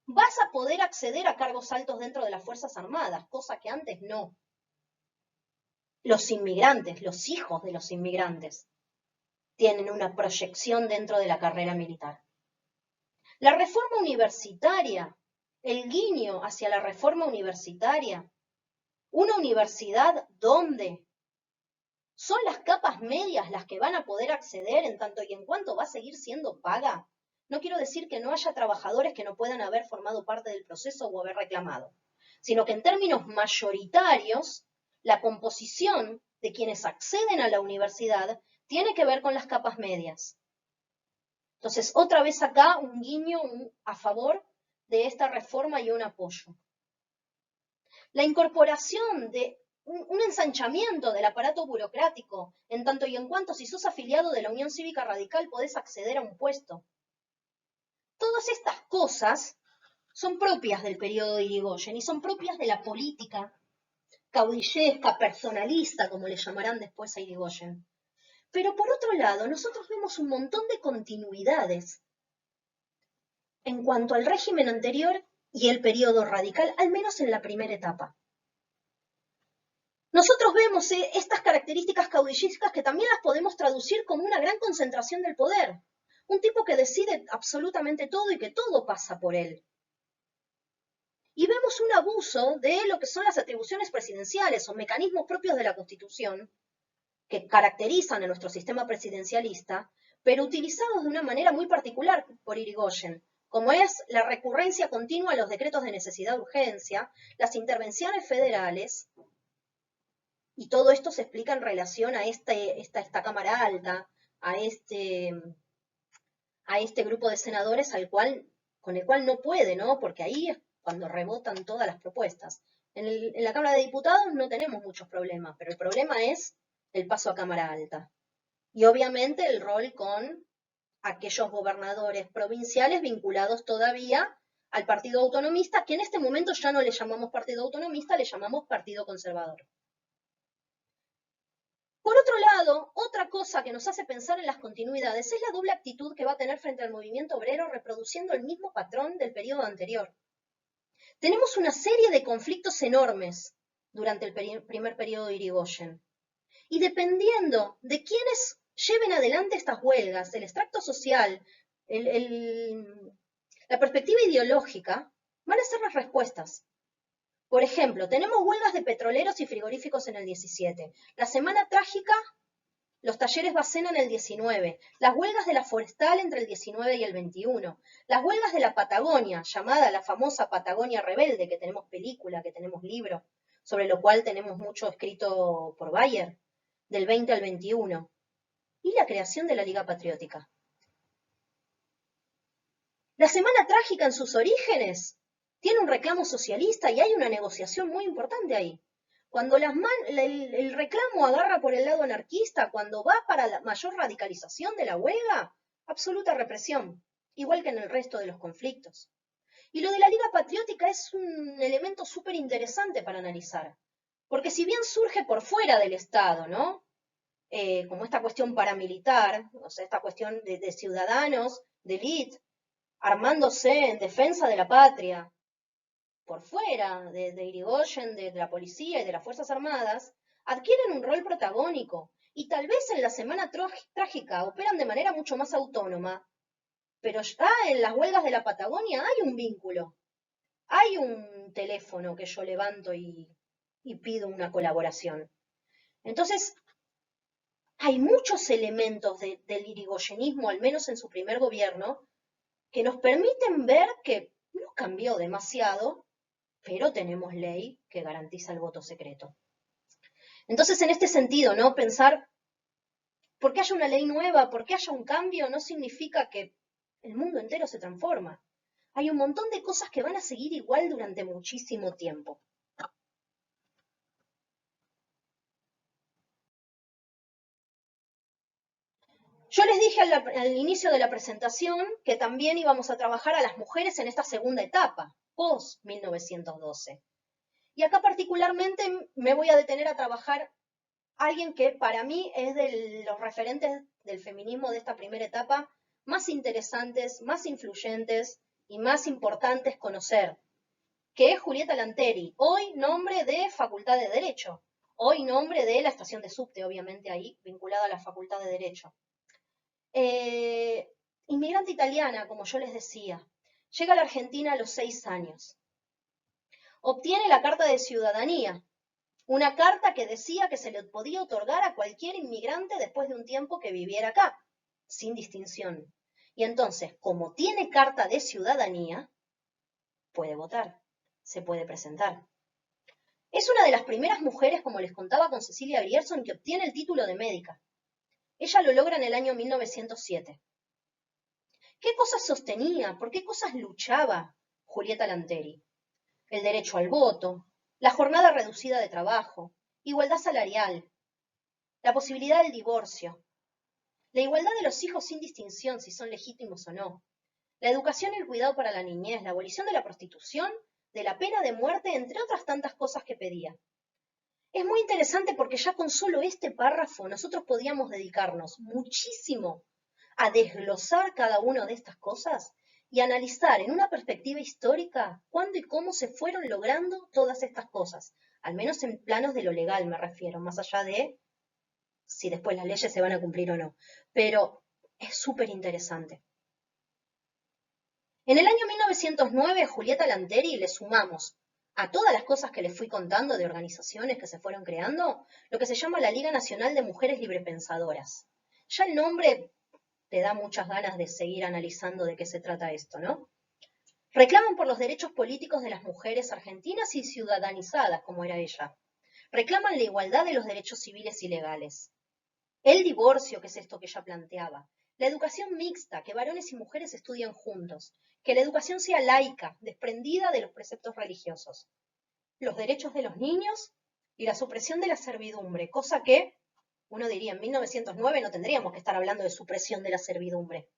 vas a poder acceder a cargos altos dentro de las Fuerzas Armadas, cosa que antes no. Los inmigrantes, los hijos de los inmigrantes, tienen una proyección dentro de la carrera militar. La reforma universitaria, el guiño hacia la reforma universitaria, una universidad donde son las capas medias las que van a poder acceder en tanto y en cuanto va a seguir siendo paga. No quiero decir que no haya trabajadores que no puedan haber formado parte del proceso o haber reclamado, sino que en términos mayoritarios, la composición de quienes acceden a la universidad tiene que ver con las capas medias. Entonces, otra vez acá un guiño a favor de esta reforma y un apoyo. La incorporación de un ensanchamiento del aparato burocrático, en tanto y en cuanto si sos afiliado de la Unión Cívica Radical podés acceder a un puesto. Todas estas cosas son propias del periodo de Irigoyen y son propias de la política caudillesca, personalista, como le llamarán después a Irigoyen. Pero por otro lado, nosotros vemos un montón de continuidades en cuanto al régimen anterior y el periodo radical, al menos en la primera etapa. Nosotros vemos estas características caudillescas que también las podemos traducir como una gran concentración del poder. Un tipo que decide absolutamente todo y que todo pasa por él. Y vemos un abuso de lo que son las atribuciones presidenciales o mecanismos propios de la Constitución, que caracterizan a nuestro sistema presidencialista, pero utilizados de una manera muy particular por Irigoyen, como es la recurrencia continua a los decretos de necesidad de urgencia, las intervenciones federales, y todo esto se explica en relación a esta Cámara Alta, a este grupo de senadores con el cual no puede, ¿no? Porque ahí es cuando rebotan todas las propuestas. En la Cámara de Diputados no tenemos muchos problemas, pero el problema es el paso a Cámara Alta. Y obviamente el rol con aquellos gobernadores provinciales vinculados todavía al Partido Autonomista, que en este momento ya no le llamamos Partido Autonomista, le llamamos Partido Conservador. Por otro lado, otra cosa que nos hace pensar en las continuidades es la doble actitud que va a tener frente al movimiento obrero reproduciendo el mismo patrón del periodo anterior. Tenemos una serie de conflictos enormes durante el primer periodo de Irigoyen. Y dependiendo de quiénes lleven adelante estas huelgas, el extracto social, la perspectiva ideológica, van a ser las respuestas. Por ejemplo, tenemos huelgas de petroleros y frigoríficos en el 17. La semana trágica, los talleres Bacena en el 19. Las huelgas de la forestal entre el 19 y el 21. Las huelgas de la Patagonia, llamada la famosa Patagonia Rebelde, que tenemos película, que tenemos libro, sobre lo cual tenemos mucho escrito por Bayer, del 20 al 21. Y la creación de la Liga Patriótica. La semana trágica en sus orígenes tiene un reclamo socialista y hay una negociación muy importante ahí. Cuando el reclamo agarra por el lado anarquista, cuando va para la mayor radicalización de la huelga, absoluta represión, igual que en el resto de los conflictos. Y lo de la Liga Patriótica es un elemento súper interesante para analizar, porque si bien surge por fuera del Estado, ¿no? Como esta cuestión paramilitar, o sea, esta cuestión de ciudadanos, de élite, armándose en defensa de la patria, por fuera de Irigoyen, de la policía y de las Fuerzas Armadas, adquieren un rol protagónico y tal vez en la semana trágica operan de manera mucho más autónoma, pero ya en las huelgas de la Patagonia hay un vínculo, hay un teléfono que yo levanto y pido una colaboración. Entonces, hay muchos elementos del irigoyenismo, al menos en su primer gobierno, que nos permiten ver que no cambió demasiado, pero tenemos ley que garantiza el voto secreto. Entonces, en este sentido, ¿no? Pensar, porque haya una ley nueva, porque haya un cambio, no significa que el mundo entero se transforma. Hay un montón de cosas que van a seguir igual durante muchísimo tiempo. Yo les dije al inicio de la presentación que también íbamos a trabajar a las mujeres en esta segunda etapa, post-1912. Y acá particularmente me voy a detener a trabajar alguien que para mí es de los referentes del feminismo de esta primera etapa más interesantes, más influyentes y más importante es conocer, que es Julieta Lanteri, hoy nombre de Facultad de Derecho, hoy nombre de la estación de subte, obviamente ahí, vinculada a la Facultad de Derecho. Inmigrante italiana, como yo les decía, llega a la Argentina a los 6 años. Obtiene la Carta de Ciudadanía, una carta que decía que se le podía otorgar a cualquier inmigrante después de un tiempo que viviera acá, sin distinción. Y entonces, como tiene Carta de Ciudadanía, puede votar, se puede presentar. Es una de las primeras mujeres, como les contaba con Cecilia Grierson, que obtiene el título de médica. Ella lo logra en el año 1907. ¿Qué cosas sostenía? ¿Por qué cosas luchaba Julieta Lanteri? El derecho al voto, la jornada reducida de trabajo, igualdad salarial, la posibilidad del divorcio, la igualdad de los hijos sin distinción si son legítimos o no, la educación y el cuidado para la niñez, la abolición de la prostitución, de la pena de muerte, entre otras tantas cosas que pedía. Es muy interesante porque ya con solo este párrafo nosotros podíamos dedicarnos muchísimo a desglosar cada una de estas cosas y analizar en una perspectiva histórica cuándo y cómo se fueron logrando todas estas cosas, al menos en planos de lo legal me refiero, más allá de si después las leyes se van a cumplir o no. Pero es súper interesante. En el año 1909 a Julieta Lanteri le sumamos a todas las cosas que les fui contando de organizaciones que se fueron creando, lo que se llama la Liga Nacional de Mujeres Librepensadoras. Ya el nombre te da muchas ganas de seguir analizando de qué se trata esto, ¿no? Reclaman por los derechos políticos de las mujeres argentinas y ciudadanizadas, como era ella. Reclaman la igualdad de los derechos civiles y legales. El divorcio, que es esto que ella planteaba. La educación mixta, que varones y mujeres estudian juntos. Que la educación sea laica, desprendida de los preceptos religiosos. Los derechos de los niños y la supresión de la servidumbre, cosa que uno diría en 1909 no tendríamos que estar hablando de supresión de la servidumbre.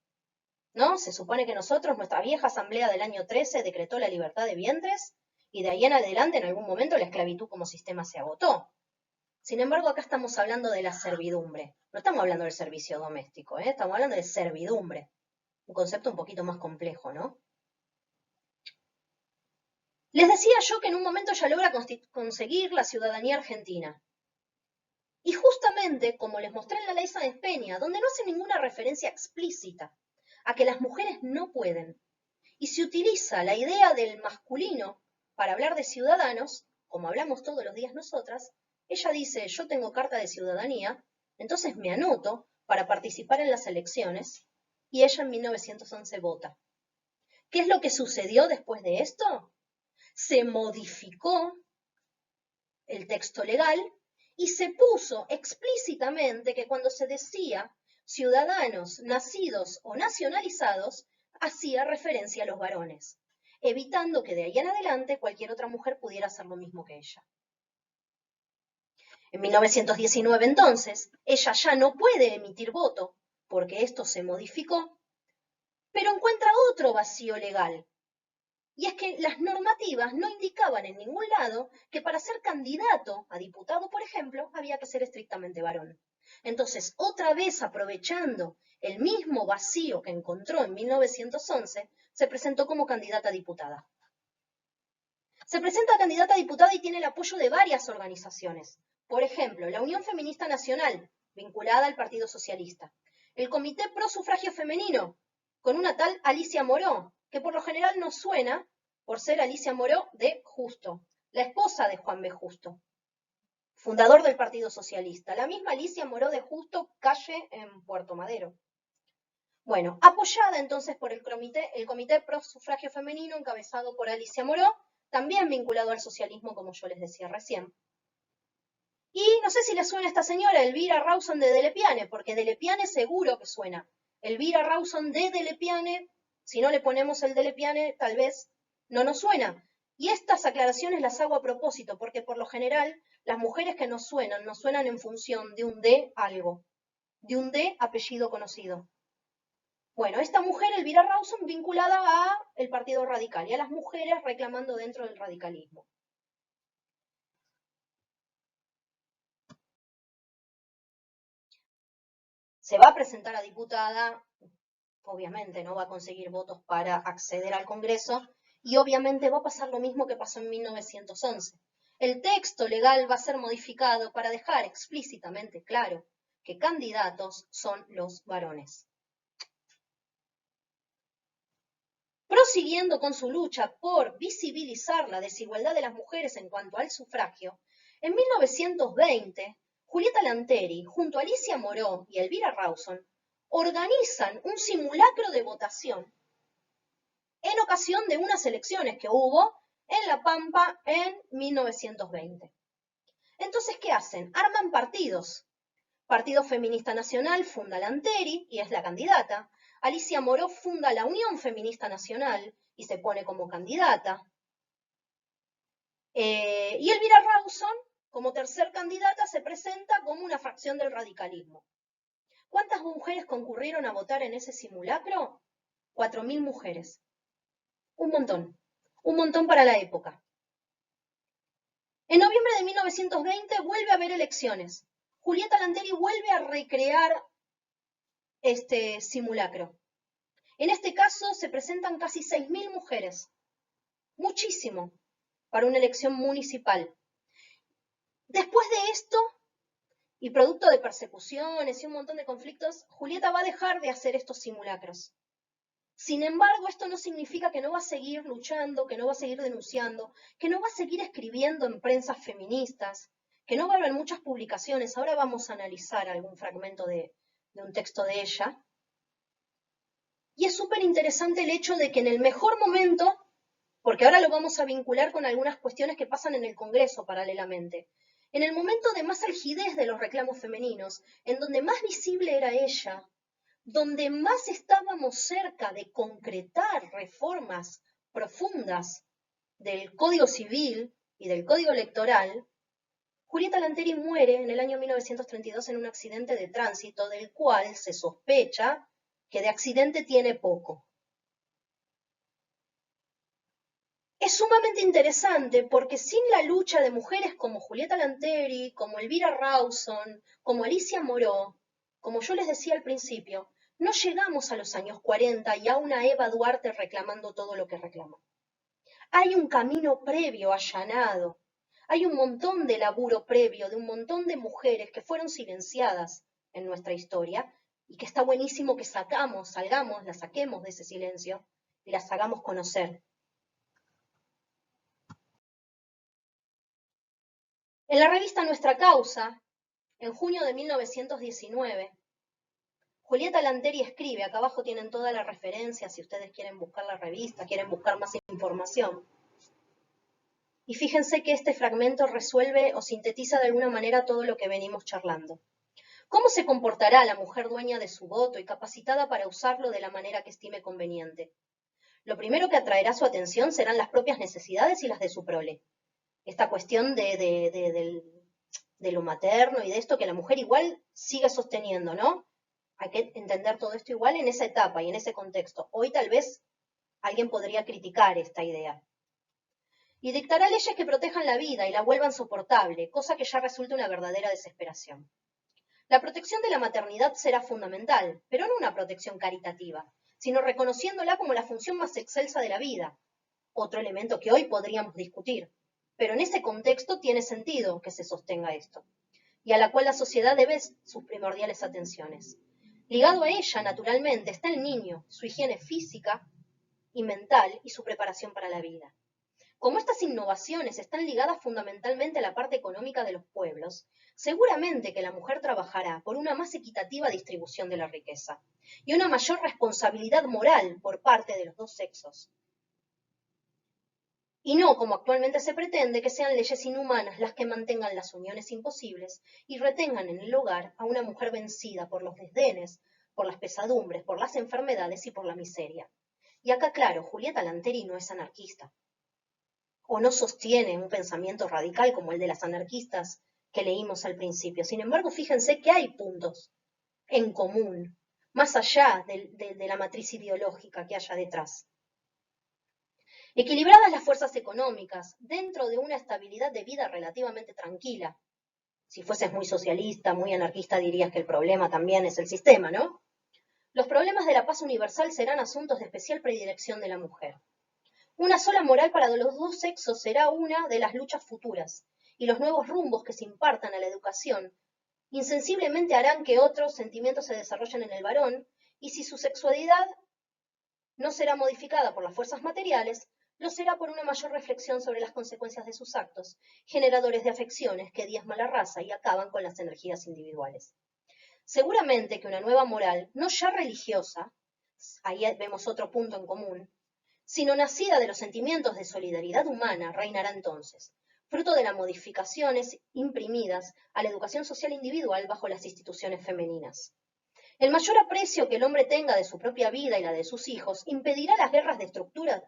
¿No? Se supone que nosotros, nuestra vieja asamblea del año 13 decretó la libertad de vientres y de ahí en adelante en algún momento la esclavitud como sistema se agotó. Sin embargo, acá estamos hablando de la servidumbre. No estamos hablando del servicio doméstico, ¿eh? Estamos hablando de servidumbre. Un concepto un poquito más complejo, ¿no? Les decía yo que en un momento ella logra conseguir la ciudadanía argentina. Y justamente, como les mostré en la ley Sáenz Peña, donde no hace ninguna referencia explícita a que las mujeres no pueden, y se utiliza la idea del masculino para hablar de ciudadanos, como hablamos todos los días nosotras, ella dice, yo tengo carta de ciudadanía, entonces me anoto para participar en las elecciones, y ella en 1911 vota. ¿Qué es lo que sucedió después de esto? Se modificó el texto legal y se puso explícitamente que cuando se decía ciudadanos nacidos o nacionalizados, hacía referencia a los varones, evitando que de ahí en adelante cualquier otra mujer pudiera hacer lo mismo que ella. En 1919 entonces, ella ya no puede emitir voto, porque esto se modificó, pero encuentra otro vacío legal. Y es que las normativas no indicaban en ningún lado que para ser candidato a diputado, por ejemplo, había que ser estrictamente varón. Entonces, otra vez aprovechando el mismo vacío que encontró en 1911, se presentó como candidata a diputada. Se presenta candidata a diputada y tiene el apoyo de varias organizaciones. Por ejemplo, la Unión Feminista Nacional, vinculada al Partido Socialista. El Comité Pro Sufragio Femenino, con una tal Alicia Moró, que por lo general nos suena por ser Alicia Moró de Justo, la esposa de Juan B. Justo, fundador del Partido Socialista. La misma Alicia Moró de Justo, calle en Puerto Madero. Bueno, apoyada entonces por el Comité Pro Sufragio Femenino, encabezado por Alicia Moró, también vinculado al socialismo, como yo les decía recién. Y no sé si le suena a esta señora, Elvira Rawson de Delepiane, porque Delepiane seguro que suena. Elvira Rawson de Delepiane, si no le ponemos el Delepiane, tal vez no nos suena. Y estas aclaraciones las hago a propósito, porque por lo general las mujeres que nos suenan en función de un de algo, de un de apellido conocido. Bueno, esta mujer, Elvira Rawson, vinculada al Partido Radical y a las mujeres reclamando dentro del radicalismo. Se va a presentar a diputada, obviamente no va a conseguir votos para acceder al Congreso, y obviamente va a pasar lo mismo que pasó en 1911. El texto legal va a ser modificado para dejar explícitamente claro que candidatos son los varones. Prosiguiendo con su lucha por visibilizar la desigualdad de las mujeres en cuanto al sufragio, en 1920, Julieta Lanteri, junto a Alicia Moró y Elvira Rawson, organizan un simulacro de votación en ocasión de unas elecciones que hubo en La Pampa en 1920. Entonces, ¿qué hacen? Arman partidos. Partido Feminista Nacional funda Lanteri y es la candidata. Alicia Moró funda la Unión Feminista Nacional y se pone como candidata. Y Elvira Rawson, como tercer candidata, se presenta como una fracción del radicalismo. ¿Cuántas mujeres concurrieron a votar en ese simulacro? 4.000 mujeres. Un montón para la época. En noviembre de 1920 vuelve a haber elecciones. Julieta Lanteri vuelve a recrear este simulacro. En este caso se presentan casi 6.000 mujeres. Muchísimo para una elección municipal. Después de esto, y producto de persecuciones y un montón de conflictos, Julieta va a dejar de hacer estos simulacros. Sin embargo, esto no significa que no va a seguir luchando, que no va a seguir denunciando, que no va a seguir escribiendo en prensas feministas, que no va a haber muchas publicaciones. Ahora vamos a analizar algún fragmento de un texto de ella. Y es súper interesante el hecho de que en el mejor momento, porque ahora lo vamos a vincular con algunas cuestiones que pasan en el Congreso paralelamente, en el momento de más algidez de los reclamos femeninos, en donde más visible era ella, donde más estábamos cerca de concretar reformas profundas del Código Civil y del Código Electoral, Julieta Lanteri muere en el año 1932 en un accidente de tránsito del cual se sospecha que de accidente tiene poco. Es sumamente interesante porque sin la lucha de mujeres como Julieta Lanteri, como Elvira Rawson, como Alicia Moró, como yo les decía al principio, no llegamos a los años 40 y a una Eva Duarte reclamando todo lo que reclama. Hay un camino previo allanado, hay un montón de laburo previo de un montón de mujeres que fueron silenciadas en nuestra historia y que está buenísimo que salgamos, las saquemos de ese silencio y las hagamos conocer. En la revista Nuestra Causa, en junio de 1919, Julieta Lanteri escribe, acá abajo tienen todas las referencias si ustedes quieren buscar la revista, quieren buscar más información. Y fíjense que este fragmento resuelve o sintetiza de alguna manera todo lo que venimos charlando. ¿Cómo se comportará la mujer dueña de su voto y capacitada para usarlo de la manera que estime conveniente? Lo primero que atraerá su atención serán las propias necesidades y las de su prole. Esta cuestión de lo materno y de esto que la mujer igual sigue sosteniendo, ¿no? Hay que entender todo esto igual en esa etapa y en ese contexto. Hoy tal vez alguien podría criticar esta idea. Y dictará leyes que protejan la vida y la vuelvan soportable, cosa que ya resulta una verdadera desesperación. La protección de la maternidad será fundamental, pero no una protección caritativa, sino reconociéndola como la función más excelsa de la vida, otro elemento que hoy podríamos discutir. Pero en ese contexto tiene sentido que se sostenga esto, y a la cual la sociedad debe sus primordiales atenciones. Ligado a ella, naturalmente, está el niño, su higiene física y mental y su preparación para la vida. Como estas innovaciones están ligadas fundamentalmente a la parte económica de los pueblos, seguramente que la mujer trabajará por una más equitativa distribución de la riqueza y una mayor responsabilidad moral por parte de los dos sexos. Y no, como actualmente se pretende, que sean leyes inhumanas las que mantengan las uniones imposibles y retengan en el hogar a una mujer vencida por los desdenes, por las pesadumbres, por las enfermedades y por la miseria. Y acá, claro, Julieta Lanteri no es anarquista, o no sostiene un pensamiento radical como el de las anarquistas que leímos al principio. Sin embargo, fíjense que hay puntos en común, más allá de la matriz ideológica que haya detrás. Equilibradas las fuerzas económicas, dentro de una estabilidad de vida relativamente tranquila. Si fueses muy socialista, muy anarquista, dirías que el problema también es el sistema, ¿no? Los problemas de la paz universal serán asuntos de especial predilección de la mujer. Una sola moral para los dos sexos será una de las luchas futuras, y los nuevos rumbos que se impartan a la educación insensiblemente harán que otros sentimientos se desarrollen en el varón, y si su sexualidad no será modificada por las fuerzas materiales, lo será por una mayor reflexión sobre las consecuencias de sus actos, generadores de afecciones que diezman la raza y acaban con las energías individuales. Seguramente que una nueva moral, no ya religiosa, ahí vemos otro punto en común, sino nacida de los sentimientos de solidaridad humana, reinará entonces, fruto de las modificaciones imprimidas a la educación social individual bajo las instituciones femeninas. El mayor aprecio que el hombre tenga de su propia vida y la de sus hijos impedirá las guerras destructoras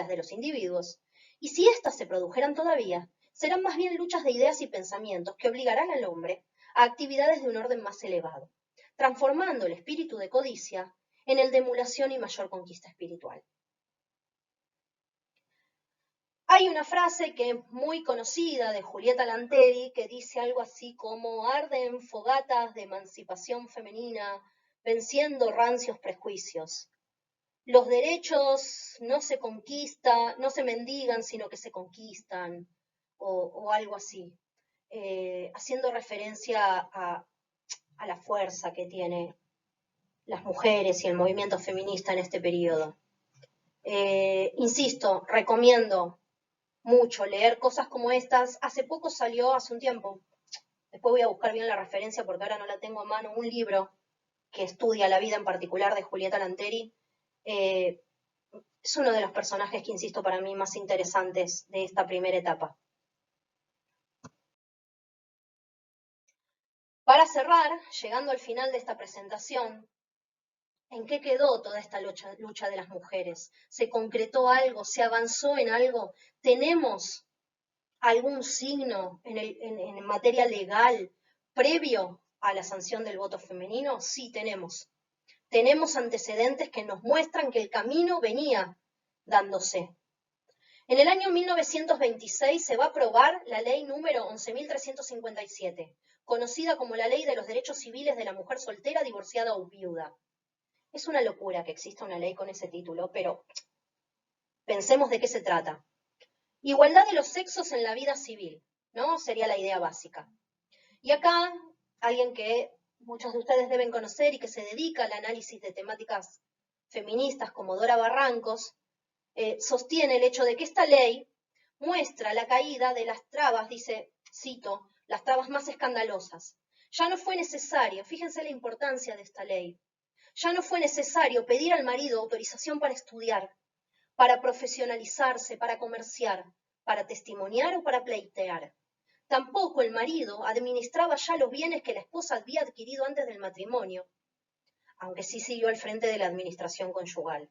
de los individuos, y si éstas se produjeran todavía, serán más bien luchas de ideas y pensamientos que obligarán al hombre a actividades de un orden más elevado, transformando el espíritu de codicia en el de emulación y mayor conquista espiritual. Hay una frase que es muy conocida de Julieta Lanteri que dice algo así como arden fogatas de emancipación femenina, venciendo rancios prejuicios. Los derechos no se conquistan, no se mendigan, sino que se conquistan, o algo así, haciendo referencia a la fuerza que tiene las mujeres y el movimiento feminista en este periodo. Insisto, recomiendo mucho leer cosas como estas. Hace poco salió, hace un tiempo, después voy a buscar bien la referencia porque ahora no la tengo a mano, un libro que estudia la vida en particular de Julieta Lanteri. Es uno de los personajes que, insisto, para mí más interesantes de esta primera etapa. Para cerrar, llegando al final de esta presentación, ¿en qué quedó toda esta lucha de las mujeres? ¿Se concretó algo? ¿Se avanzó en algo? ¿Tenemos algún signo en materia legal previo a la sanción del voto femenino? Sí, tenemos. Tenemos antecedentes que nos muestran que el camino venía dándose. En el año 1926 se va a aprobar la ley número 11.357, conocida como la Ley de los Derechos Civiles de la Mujer Soltera, Divorciada o Viuda. Es una locura que exista una ley con ese título, pero pensemos de qué se trata. Igualdad de los sexos en la vida civil, ¿no? Sería la idea básica. Y acá, alguien que muchos de ustedes deben conocer y que se dedica al análisis de temáticas feministas como Dora Barrancos, sostiene el hecho de que esta ley muestra la caída de las trabas, dice, cito, las trabas más escandalosas. Ya no fue necesario, fíjense la importancia de esta ley, ya no fue necesario pedir al marido autorización para estudiar, para profesionalizarse, para comerciar, para testimoniar o para pleitear. Tampoco el marido administraba ya los bienes que la esposa había adquirido antes del matrimonio, aunque sí siguió al frente de la administración conyugal.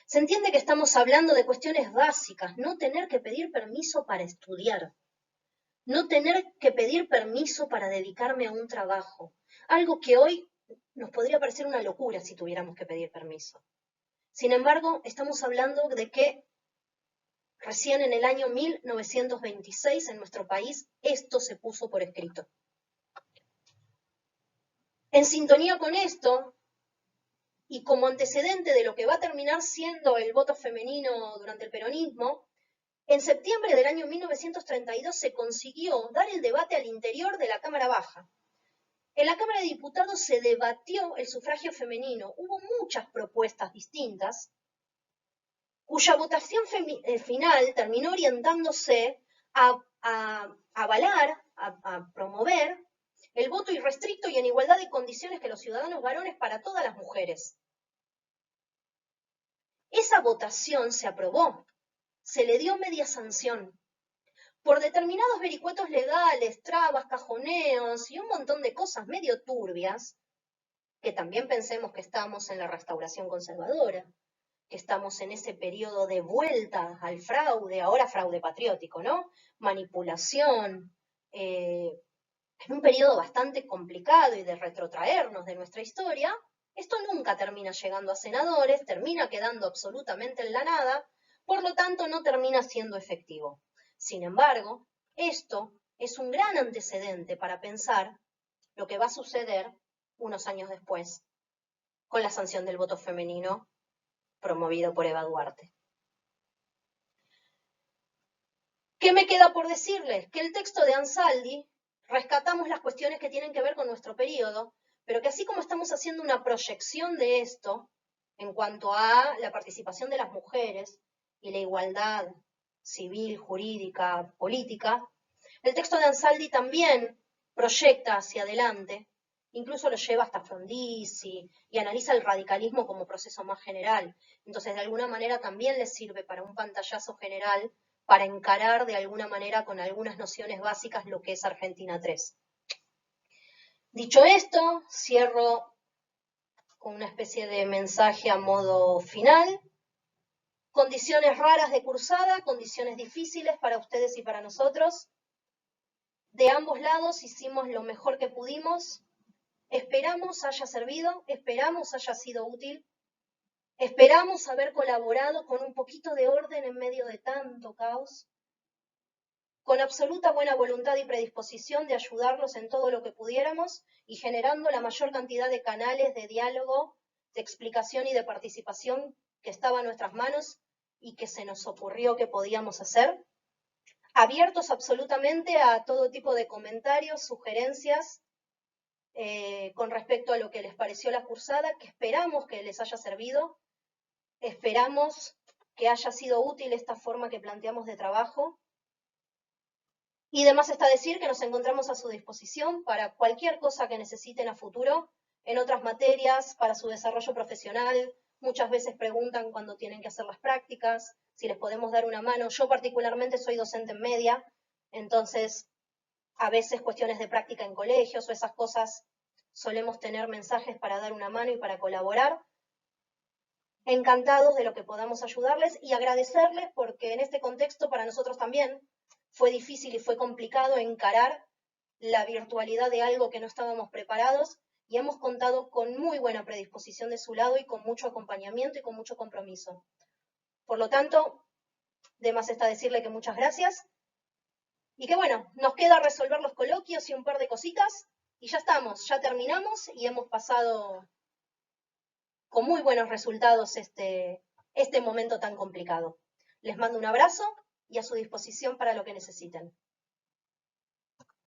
Se entiende que estamos hablando de cuestiones básicas, no tener que pedir permiso para estudiar, no tener que pedir permiso para dedicarme a un trabajo, algo que hoy nos podría parecer una locura si tuviéramos que pedir permiso. Sin embargo, estamos hablando de que recién en el año 1926 en nuestro país esto se puso por escrito. En sintonía con esto, y como antecedente de lo que va a terminar siendo el voto femenino durante el peronismo, en septiembre del año 1932 se consiguió dar el debate al interior de la Cámara Baja. En la Cámara de Diputados se debatió el sufragio femenino. Hubo muchas propuestas distintas, cuya votación final terminó orientándose a avalar, a promover el voto irrestricto y en igualdad de condiciones que los ciudadanos varones para todas las mujeres. Esa votación se aprobó, se le dio media sanción. Por determinados vericuetos legales, trabas, cajoneos y un montón de cosas medio turbias, que también pensemos que estamos en la restauración conservadora, que estamos en ese periodo de vuelta al fraude, ahora fraude patriótico, ¿no? Manipulación, en un periodo bastante complicado y de retrotraernos de nuestra historia, esto nunca termina llegando a senadores, termina quedando absolutamente en la nada, por lo tanto no termina siendo efectivo. Sin embargo, esto es un gran antecedente para pensar lo que va a suceder unos años después, con la sanción del voto femenino promovido por Eva Duarte. ¿Qué me queda por decirles? Que el texto de Ansaldi rescatamos las cuestiones que tienen que ver con nuestro periodo, pero que así como estamos haciendo una proyección de esto en cuanto a la participación de las mujeres y la igualdad civil, jurídica, política, el texto de Ansaldi también proyecta hacia adelante, incluso lo lleva hasta Frondizi y analiza el radicalismo como proceso más general. Entonces, de alguna manera también les sirve para un pantallazo general para encarar de alguna manera con algunas nociones básicas lo que es Argentina 3. Dicho esto, cierro con una especie de mensaje a modo final. Condiciones raras de cursada, condiciones difíciles para ustedes y para nosotros. De ambos lados hicimos lo mejor que pudimos. Esperamos haya servido, esperamos haya sido útil. Esperamos haber colaborado con un poquito de orden en medio de tanto caos, con absoluta buena voluntad y predisposición de ayudarlos en todo lo que pudiéramos y generando la mayor cantidad de canales de diálogo, de explicación y de participación que estaba en nuestras manos y que se nos ocurrió que podíamos hacer. Abiertos absolutamente a todo tipo de comentarios, sugerencias con respecto a lo que les pareció la cursada, que esperamos que les haya servido, esperamos que haya sido útil esta forma que planteamos de trabajo. Y demás está decir que nos encontramos a su disposición para cualquier cosa que necesiten a futuro, en otras materias, para su desarrollo profesional. Muchas veces preguntan cuando tienen que hacer las prácticas, si les podemos dar una mano. Yo particularmente soy docente en media, entonces a veces cuestiones de práctica en colegios o esas cosas solemos tener mensajes para dar una mano y para colaborar. Encantados de lo que podamos ayudarles y agradecerles porque en este contexto para nosotros también fue difícil y fue complicado encarar la virtualidad de algo que no estábamos preparados y hemos contado con muy buena predisposición de su lado y con mucho acompañamiento y con mucho compromiso. Por lo tanto, de más está decirle que muchas gracias y que bueno, nos queda resolver los coloquios y un par de cositas y ya estamos, ya terminamos y hemos pasado con muy buenos resultados este momento tan complicado. Les mando un abrazo y a su disposición para lo que necesiten.